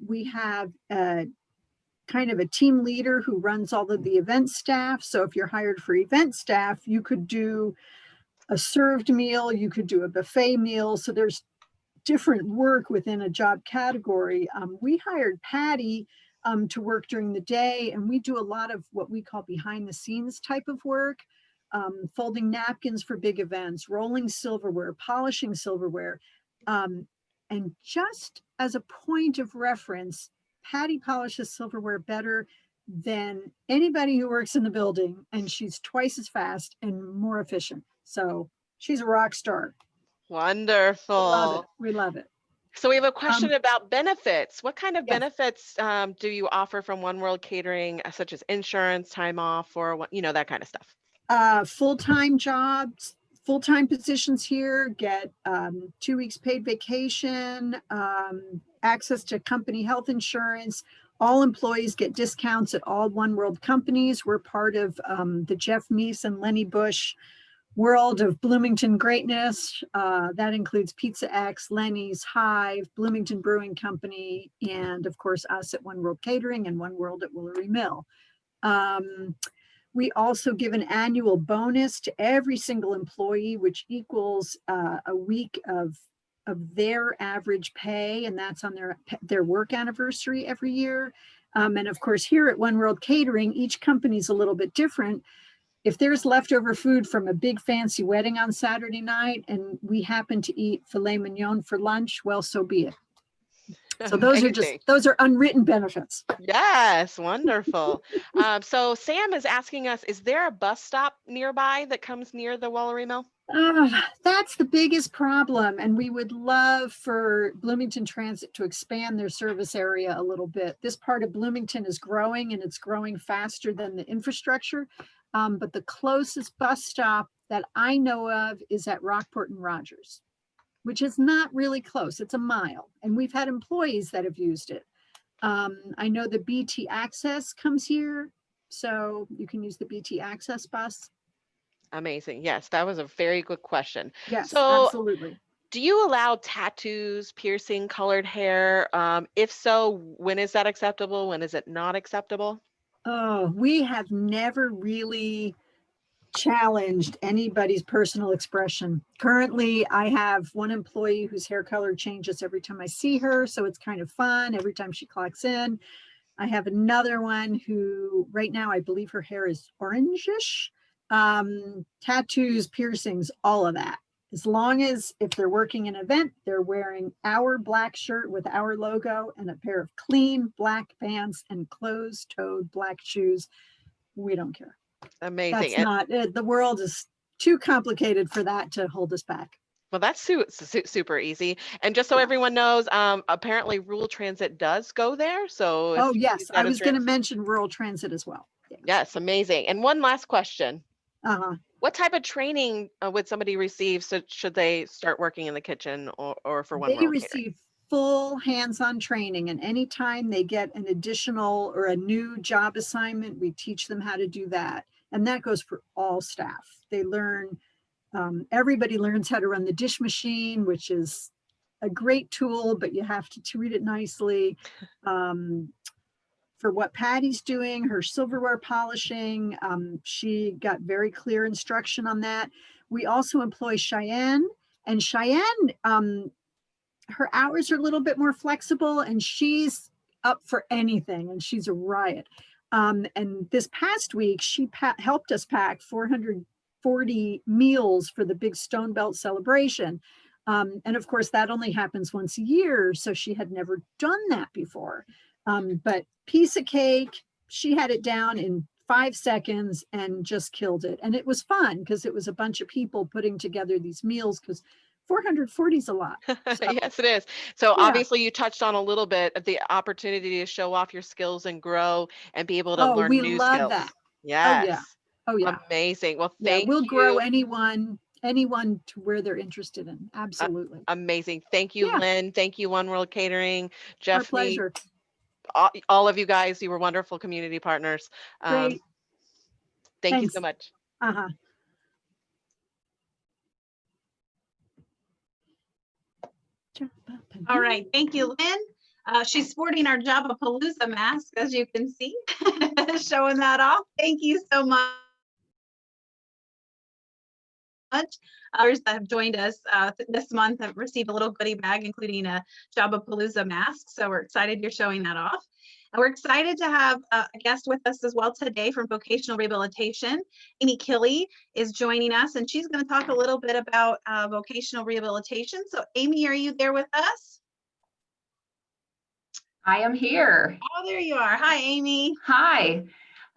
Speaker 23: We have kind of a team leader who runs all of the event staff. So if you're hired for event staff, you could do a served meal, you could do a buffet meal. So there's different work within a job category. We hired Patty to work during the day, and we do a lot of what we call behind the scenes type of work, folding napkins for big events, rolling silverware, polishing silverware. And just as a point of reference, Patty polishes silverware better than anybody who works in the building, and she's twice as fast and more efficient. So She's a rock star.
Speaker 1: Wonderful.
Speaker 23: Love it. We love it.
Speaker 1: So we have a question about benefits. What kind of
Speaker 23: yes.
Speaker 1: benefits do you offer from One World Catering, such as insurance, time off, or that kind of stuff?
Speaker 23: Full-time jobs, full-time positions here get 2 weeks paid vacation, access to company health insurance. All employees get discounts at all One World companies. We're part of the Jeff Meese and Lenny Bush world of Bloomington greatness. That includes Pizza X, Lenny's, Hive, Bloomington Brewing Company, and of course us at One World Catering and One World at Woolery Mill. We also give an annual bonus to every single employee, which equals a week of their average pay, and that's on their work anniversary every year. And of course, here at One World Catering, each company's a little bit different. If there's leftover food from a big fancy wedding on Saturday night and we happen to eat filet mignon for lunch, well, so be it. So those are unwritten benefits.
Speaker 1: Yes, wonderful. So Sam is asking us, is there a bus stop nearby that comes near the Woolery Mill?
Speaker 23: That's the biggest problem. And we would love for Bloomington Transit to expand their service area a little bit. This part of Bloomington is growing and it's growing faster than the infrastructure. But the closest bus stop that I know of is at Rockport and Rogers, which is not really close. It's a mile. And we've had employees that have used it. I know the BT Access comes here, so you can use the BT Access bus.
Speaker 1: Amazing. Yes, that was a very good question.
Speaker 23: Yes,
Speaker 1: so,
Speaker 23: absolutely.
Speaker 1: Do you allow tattoos, piercing, colored hair? If so, when is that acceptable? When is it not acceptable?
Speaker 23: Oh, we have never really challenged anybody's personal expression. Currently, I have one employee whose hair color changes every time I see her, so it's kind of fun every time she clocks in. I have another one who right now I believe her hair is orangish. Tattoos, piercings, all of that. As long as if they're working an event, they're wearing our black shirt with our logo and a pair of clean black pants and closed-toed black shoes, we don't care.
Speaker 1: Amazing.
Speaker 23: That's not it. The world is too complicated for that to hold us back.
Speaker 1: Well, that's super easy. And just so everyone knows, apparently rural transit does go there. So
Speaker 23: oh yes, I was going to mention rural transit as well.
Speaker 1: Yes, amazing. And one last question.
Speaker 23: Uh-huh.
Speaker 1: What type of training would somebody receive should they start working in the kitchen or for One World
Speaker 23: They
Speaker 1: Catering?
Speaker 23: receive full hands-on training, and anytime they get an additional or a new job assignment, we teach them how to do that. And that goes for all staff. They learn, everybody learns how to run the dish machine, which is a great tool, but you have to treat it nicely. For what Patty's doing, her silverware polishing, she got very clear instruction on that. We also employ Cheyenne, and Cheyenne, her hours are a little bit more flexible and she's up for anything and she's a riot. And this past week, she helped us pack 440 meals for the big Stone Belt celebration. And of course, that only happens once a year. So she had never done that before. But piece of cake, she had it down in 5 seconds and just killed it. And it was fun because it was a bunch of people putting together these meals because 440 is a lot. So,
Speaker 1: yes, it is. So obviously you touched on a little bit of the opportunity to show off your skills and grow and be able to learn new skills.
Speaker 23: We love that.
Speaker 1: Yes.
Speaker 23: Oh yeah.
Speaker 1: Amazing. Well, thank you.
Speaker 23: We'll grow anyone to where they're interested in. Absolutely.
Speaker 1: Amazing. Thank you, Lynn. Thank you, One World Catering. Jeff,
Speaker 23: our pleasure.
Speaker 1: All of you guys, you were wonderful community partners.
Speaker 23: Great.
Speaker 1: Thank you so much.
Speaker 23: Uh-huh.
Speaker 2: All right, thank you, Lynn. She's sporting our Job-A-Palooza mask, as you can see, showing that off. Thank you so much. Others that have joined us this month have received a little goodie bag, including a Job-A-Palooza mask. So we're excited you're showing that off. And we're excited to have a guest with us as well today from Vocational Rehabilitation. Amy Killey is joining us, and she's going to talk a little bit about vocational rehabilitation. So Amy, are you there with us?
Speaker 6: I am here.
Speaker 2: Oh, there you are. Hi, Amy.
Speaker 6: Hi.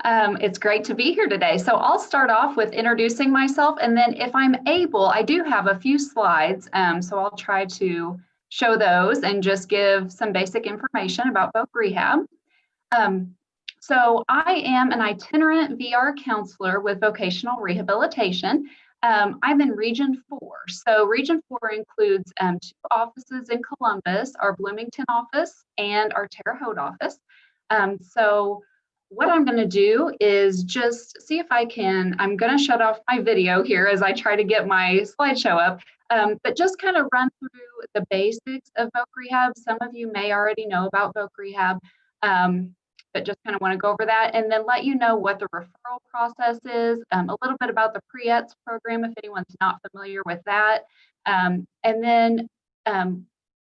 Speaker 6: It's great to be here today. So I'll start off with introducing myself, and then if I'm able, I do have a few slides, so I'll try to show those and just give some basic information about Voc Rehab. So I am an itinerant VR counselor with vocational rehabilitation. I'm in Region 4. So Region 4 includes 2 offices in Columbus, our Bloomington office and our Terre Haute office. So what I'm going to do is just see if I can, I'm going to shut off my video here as I try to get my slideshow up, but just kind of run through the basics of Voc Rehab. Some of you may already know about Voc Rehab, but just kind of want to go over that and then let you know what the referral process is, a little bit about the pre-ETS program if anyone's not familiar with that. And then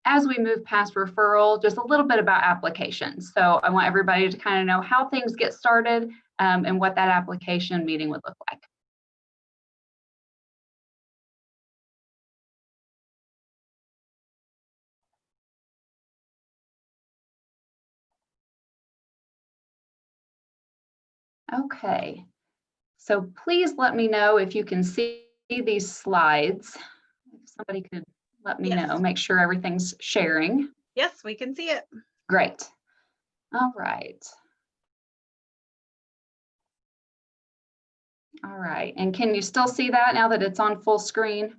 Speaker 6: as we move past referral, just a little bit about applications. So I want everybody to kind of know how things get started and what that application meeting would look like. Okay, so please let me know if you can see these slides. If somebody could let me know, make sure everything's sharing.
Speaker 2: Yes, we can see it.
Speaker 6: Great. All right. All right, and can you still see that now that it's on full screen?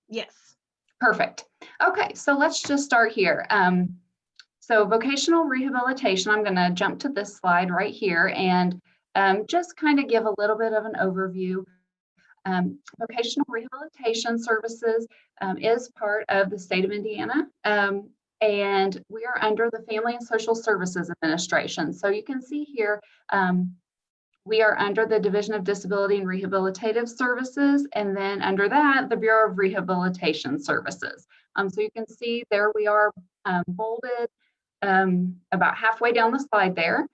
Speaker 2: Yes.
Speaker 6: Perfect. Okay, so let's just start here. So vocational rehabilitation, I'm going to jump to this slide right here and just kind of give a little bit of an overview. Vocational rehabilitation services is part of the state of Indiana, and we are under the Family and Social Services Administration. So you can see here, we are under the Division of Disability and Rehabilitative Services, and then under that, the Bureau of Rehabilitation Services. So you can see there we are bolded about halfway down the slide there.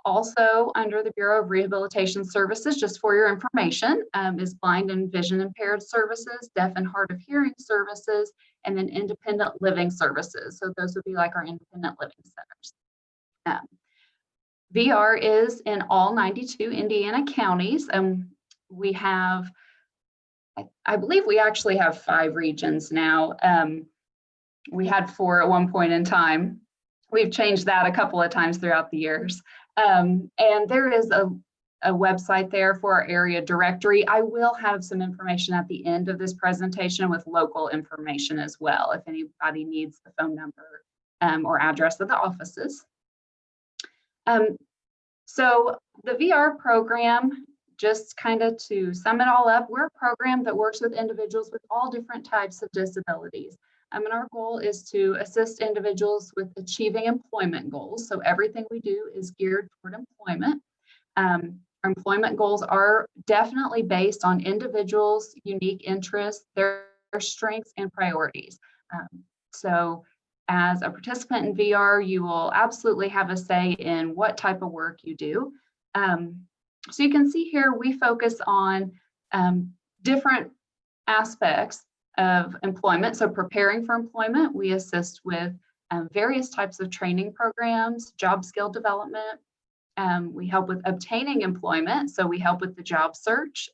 Speaker 6: Also under the Bureau of Rehabilitation Services, just for your information, is blind and vision impaired services, deaf and hard of hearing services, and then independent living services. So those would be like our independent living centers. VR is in all 92 Indiana counties. We have, I believe we actually have 5 regions now. We had 4 at one point in time. We've changed that a couple of times throughout the years. And there is a website there for our area directory. I will have some information at the end of this presentation with local information as well, if anybody needs the phone number or address of the offices. So the VR program, just kind of to sum it all up, we're a program that works with individuals with all different types of disabilities. And our goal is to assist individuals with achieving employment goals. So everything we do is geared toward employment. Our employment goals are definitely based on individuals' unique interests, their strengths and priorities. So as a participant in VR, you will absolutely have a say in what type of work you do. So you can see here, we focus on different aspects of employment. So preparing for employment, we assist with various types of training programs, job skill development. We help with obtaining employment. So we help with the job search.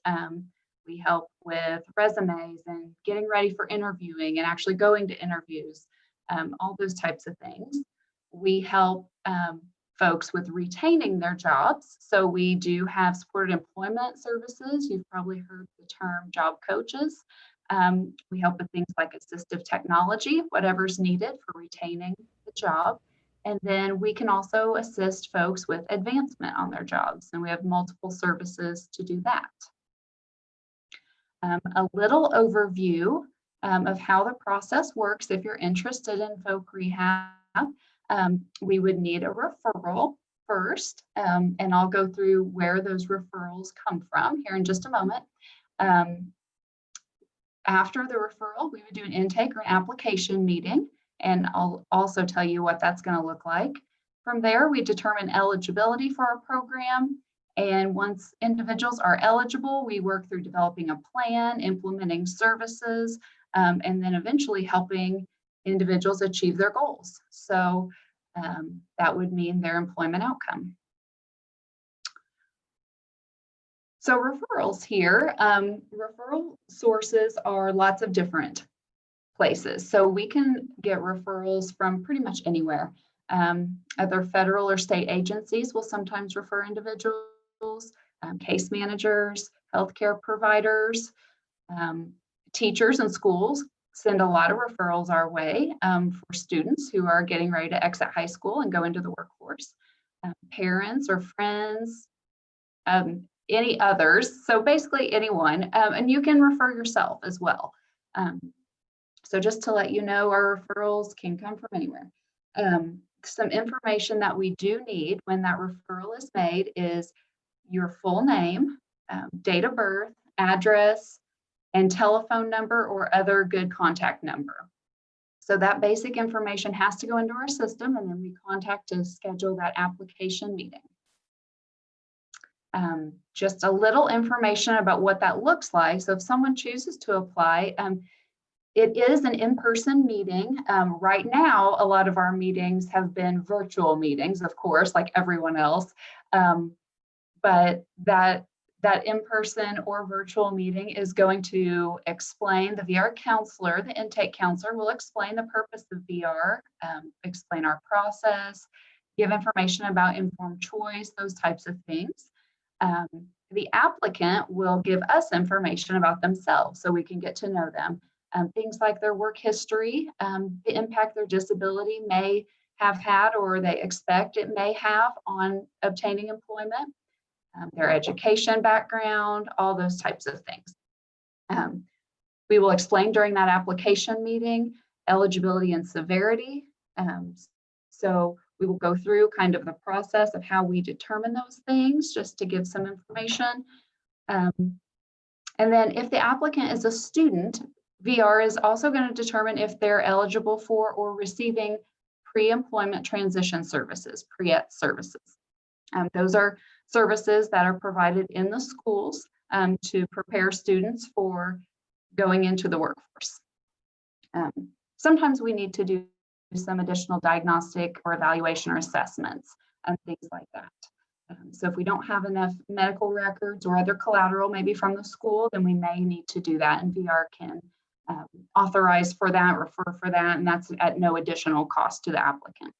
Speaker 6: We help with resumes and getting ready for interviewing and actually going to interviews, all those types of things. We help folks with retaining their jobs. So we do have supported employment services. You've probably heard the term job coaches. We help with things like assistive technology, whatever's needed for retaining the job. And then we can also assist folks with advancement on their jobs. And we have multiple services to do that. A little overview of how the process works. If you're interested in Voc Rehab, we would need a referral first. And I'll go through where those referrals come from here in just a moment. After the referral, we would do an intake or an application meeting, and I'll also tell you what that's going to look like. From there, we determine eligibility for our program, and once individuals are eligible, we work through developing a plan, implementing services, and then eventually helping individuals achieve their goals. So that would mean their employment outcome. So referrals here, referral sources are lots of different places. So we can get referrals from pretty much anywhere. Other federal or state agencies will sometimes refer individuals, case managers, healthcare providers, teachers and schools send a lot of referrals our way for students who are getting ready to exit high school and go into the workforce. Parents or friends, any others. So basically anyone, and you can refer yourself as well. So just to let you know, our referrals can come from anywhere. Some information that we do need when that referral is made is your full name, date of birth, address, and telephone number or other good contact number. So that basic information has to go into our system, and then we contact to schedule that application meeting. Just a little information about what that looks like. So if someone chooses to apply, it is an in-person meeting. Right now, a lot of our meetings have been virtual meetings, of course, like everyone else. But that in-person or virtual meeting is going to explain, the VR counselor, the intake counselor will explain the purpose of VR, explain our process, give information about informed choice, those types of things. The applicant will give us information about themselves so we can get to know them. Things like their work history, the impact their disability may have had or they expect it may have on obtaining employment, their education background, all those types of things. We will explain during that application meeting eligibility and severity. So we will go through kind of the process of how we determine those things, just to give some information. And then if the applicant is a student, VR is also going to determine if they're eligible for or receiving pre-employment transition services, PREET services. Those are services that are provided in the schools to prepare students for going into the workforce. Sometimes we need to do some additional diagnostic or evaluation or assessments and things like that. So if we don't have enough medical records or other collateral, maybe from the school, then we may need to do that, and VR can authorize for that, refer for that, and that's at no additional cost to the applicant.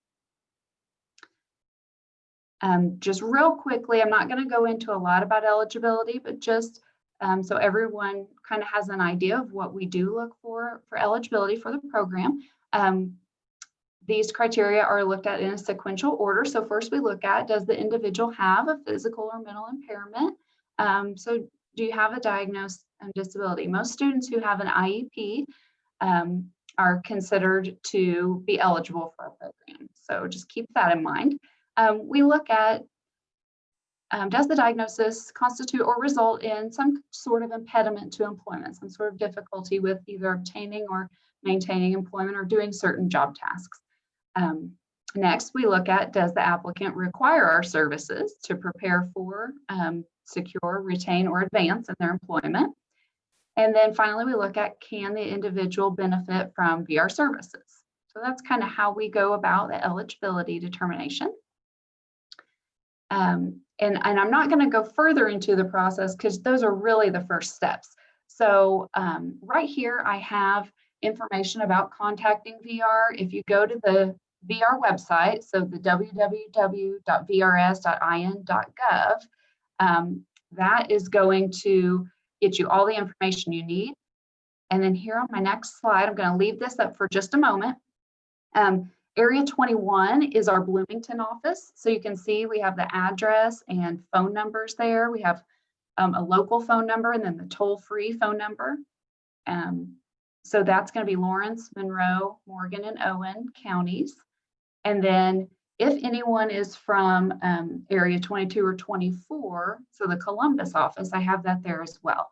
Speaker 6: Just real quickly, I'm not going to go into a lot about eligibility, but just so everyone kind of has an idea of what we do look for eligibility for the program. These criteria are looked at in a sequential order. So first we look at, does the individual have a physical or mental impairment? So do you have a diagnosed disability? Most students who have an IEP are considered to be eligible for our program. So just keep that in mind. We look at, does the diagnosis constitute or result in some sort of impediment to employment, some sort of difficulty with either obtaining or maintaining employment or doing certain job tasks? Next, we look at, does the applicant require our services to prepare for, secure, retain, or advance in their employment? And then finally, we look at, can the individual benefit from VR services? So that's kind of how we go about the eligibility determination. And I'm not going to go further into the process because those are really the first steps. So right here, I have information about contacting VR. If you go to the VR website, so the www.vrs.in.gov, that is going to get you all the information you need. And then here on my next slide, I'm going to leave this up for just a moment. Area 21 is our Bloomington office. So you can see we have the address and phone numbers there. We have a local phone number and then the toll-free phone number. So that's going to be Lawrence, Monroe, Morgan, and Owen counties. And then if anyone is from area 22 or 24, so the Columbus office, I have that there as well.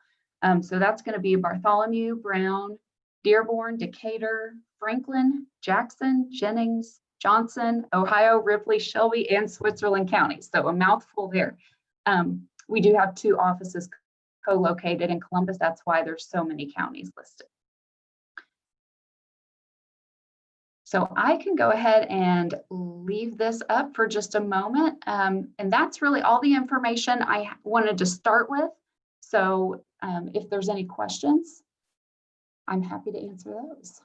Speaker 6: So that's going to be Bartholomew, Brown, Dearborn, Decatur, Franklin, Jackson, Jennings, Johnson, Ohio, Ripley, Shelby, and Switzerland counties. So a mouthful there. We do have 2 offices co-located in Columbus. That's why there's so many counties listed. So I can go ahead and leave this up for just a moment. And that's really all the information I wanted to start with. So if there's any questions, I'm happy to answer those.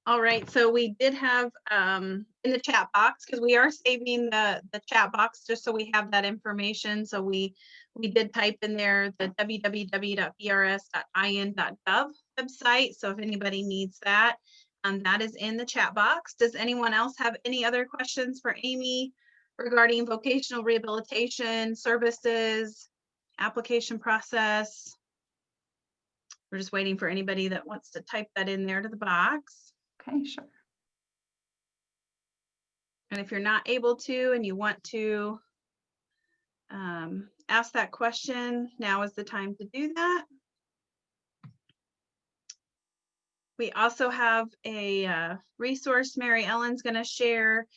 Speaker 2: All right, so we did have in the chat box, because we are saving the chat box just so we have that information. So we did type in there the www.brs.in.gov website. So if anybody needs that, that is in the chat box. Does anyone else have any other questions for Amy regarding vocational rehabilitation services, application process? We're just waiting for anybody that wants to type that in there to the box.
Speaker 6: Okay, sure.
Speaker 2: And if you're not able to and you want to ask that question, now is the time to do that. We also have a resource Mary Ellen's going to share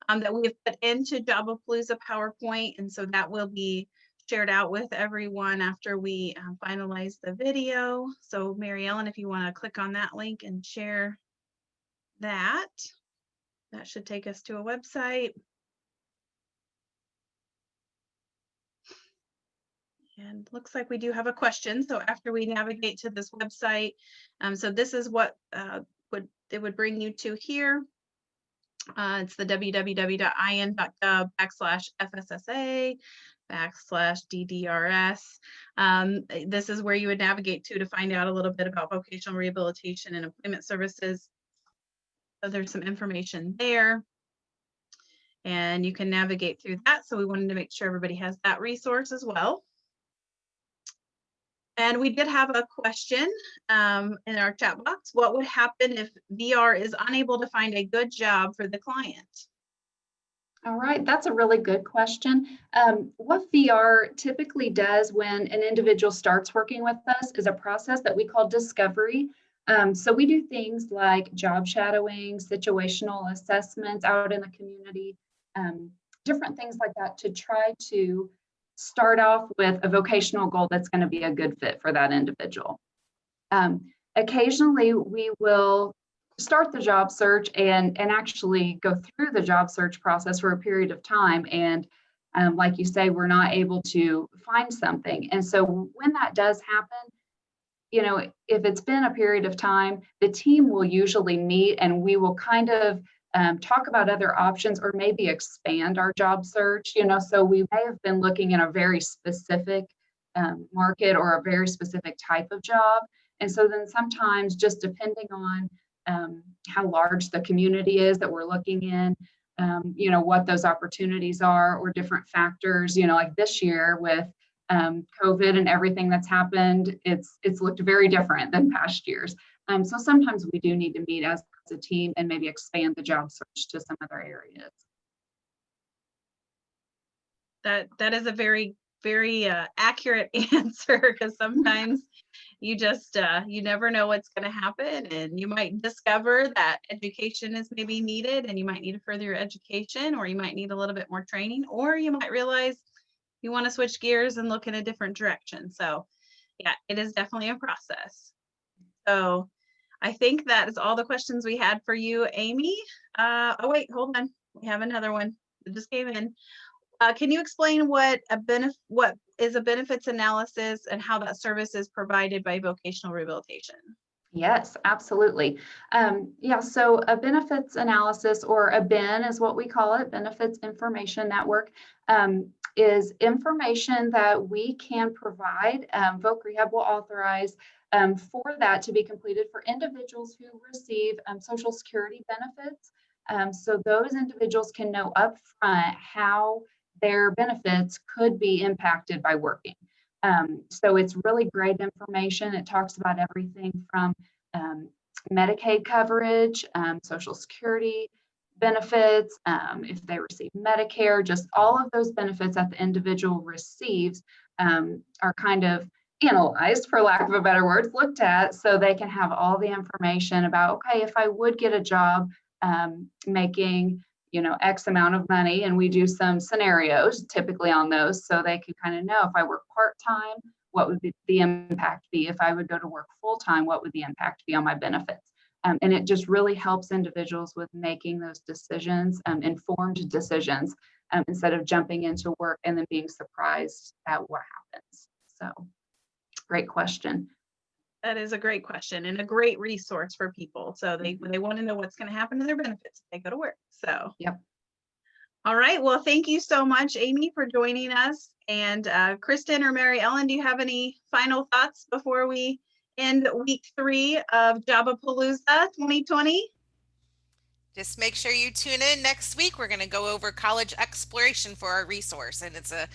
Speaker 2: that we have put into Job-A-Palooza PowerPoint, and so that will be shared out with everyone after we finalize the video. So Mary Ellen, if you want to click on that link and share that, that should take us to a website. And looks like we do have a question. So after we navigate to this website, so this is what it would bring you to here. It's the www.in.gov/FSSA/DDRS. This is where you would navigate to find out a little bit about vocational rehabilitation and employment services. So there's some information there. And you can navigate through that. So we wanted to make sure everybody has that resource as well. And we did have a question in our chat box. What would happen if VR is unable to find a good job for the client?
Speaker 6: All right, that's a really good question. What VR typically does when an individual starts working with us is a process that we call discovery. So we do things like job shadowing, situational assessments out in the community, different things like that to try to start off with a vocational goal that's going to be a good fit for that individual. Occasionally, we will start the job search and actually go through the job search process for a period of time. And like you say, we're not able to find something. And so when that does happen, you know, if it's been a period of time, the team will usually meet and we will kind of talk about other options or maybe expand our job search, you know, so we may have been looking in a very specific market or a very specific type of job. And so then sometimes just depending on how large the community is that we're looking in, you know, what those opportunities are or different factors, you know, like this year with COVID and everything that's happened, it's looked very different than past years. So sometimes we do need to meet as a team and maybe expand the job search to some other areas.
Speaker 2: That is a very, very accurate answer, because sometimes you just you never know what's going to happen, and you might discover that education is maybe needed and you might need to further your education, or you might need a little bit more training, or you might realize you want to switch gears and look in a different direction. So yeah, it is definitely a process. So I think that is all the questions we had for you, Amy. Oh wait, hold on. We have another one that just came in. Can you explain what is a benefits analysis and how that service is provided by vocational rehabilitation?
Speaker 6: Yes, absolutely. Yeah, so a benefits analysis, or a BIN is what we call it, Benefits Information Network, is information that we can provide. Voc Rehab will authorize for that to be completed for individuals who receive Social Security benefits. So those individuals can know upfront how their benefits could be impacted by working. So it's really great information. It talks about everything from Medicaid coverage, Social Security benefits, if they receive Medicare, just all of those benefits that the individual receives are kind of analyzed, for lack of a better word, looked at, so they can have all the information about, okay, if I would get a job making, you know, X amount of money, and we do some scenarios typically on those, so they can kind of know if I work part-time, what would the impact be? If I would go to work full-time, what would the impact be on my benefits? And it just really helps individuals with making those decisions, informed decisions, instead of jumping into work and then being surprised at what happens. So great question.
Speaker 2: That is a great question and a great resource for people. So they want to know what's going to happen to their benefits if they go to work. So,
Speaker 6: yep.
Speaker 2: All right. Well, thank you so much, Amy, for joining us. And Kristen or Mary Ellen, do you have any final thoughts before we end week 3 of Job-A-Palooza 2020?
Speaker 3: Just make sure you tune in next week. We're going to go over college exploration for our resource, and it's a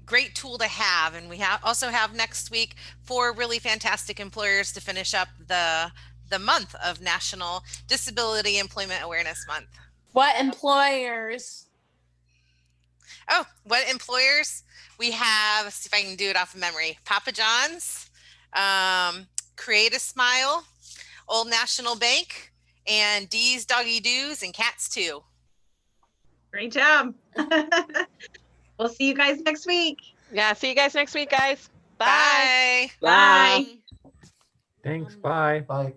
Speaker 3: great tool to have. And we also have next week 4 really fantastic employers to finish up the month of National Disability Employment Awareness Month.
Speaker 17: What employers?
Speaker 3: Oh, what employers? We have, let's see if I can do it off of memory. Papa John's, Create a Smile, Old National Bank, and D's Doggy Doos and Cats Too.
Speaker 2: Great job. We'll see you guys next week.
Speaker 1: Yeah, see you guys next week, guys. Bye.
Speaker 3: Bye.
Speaker 2: Bye.
Speaker 7: Thanks. Bye.
Speaker 11: Bye.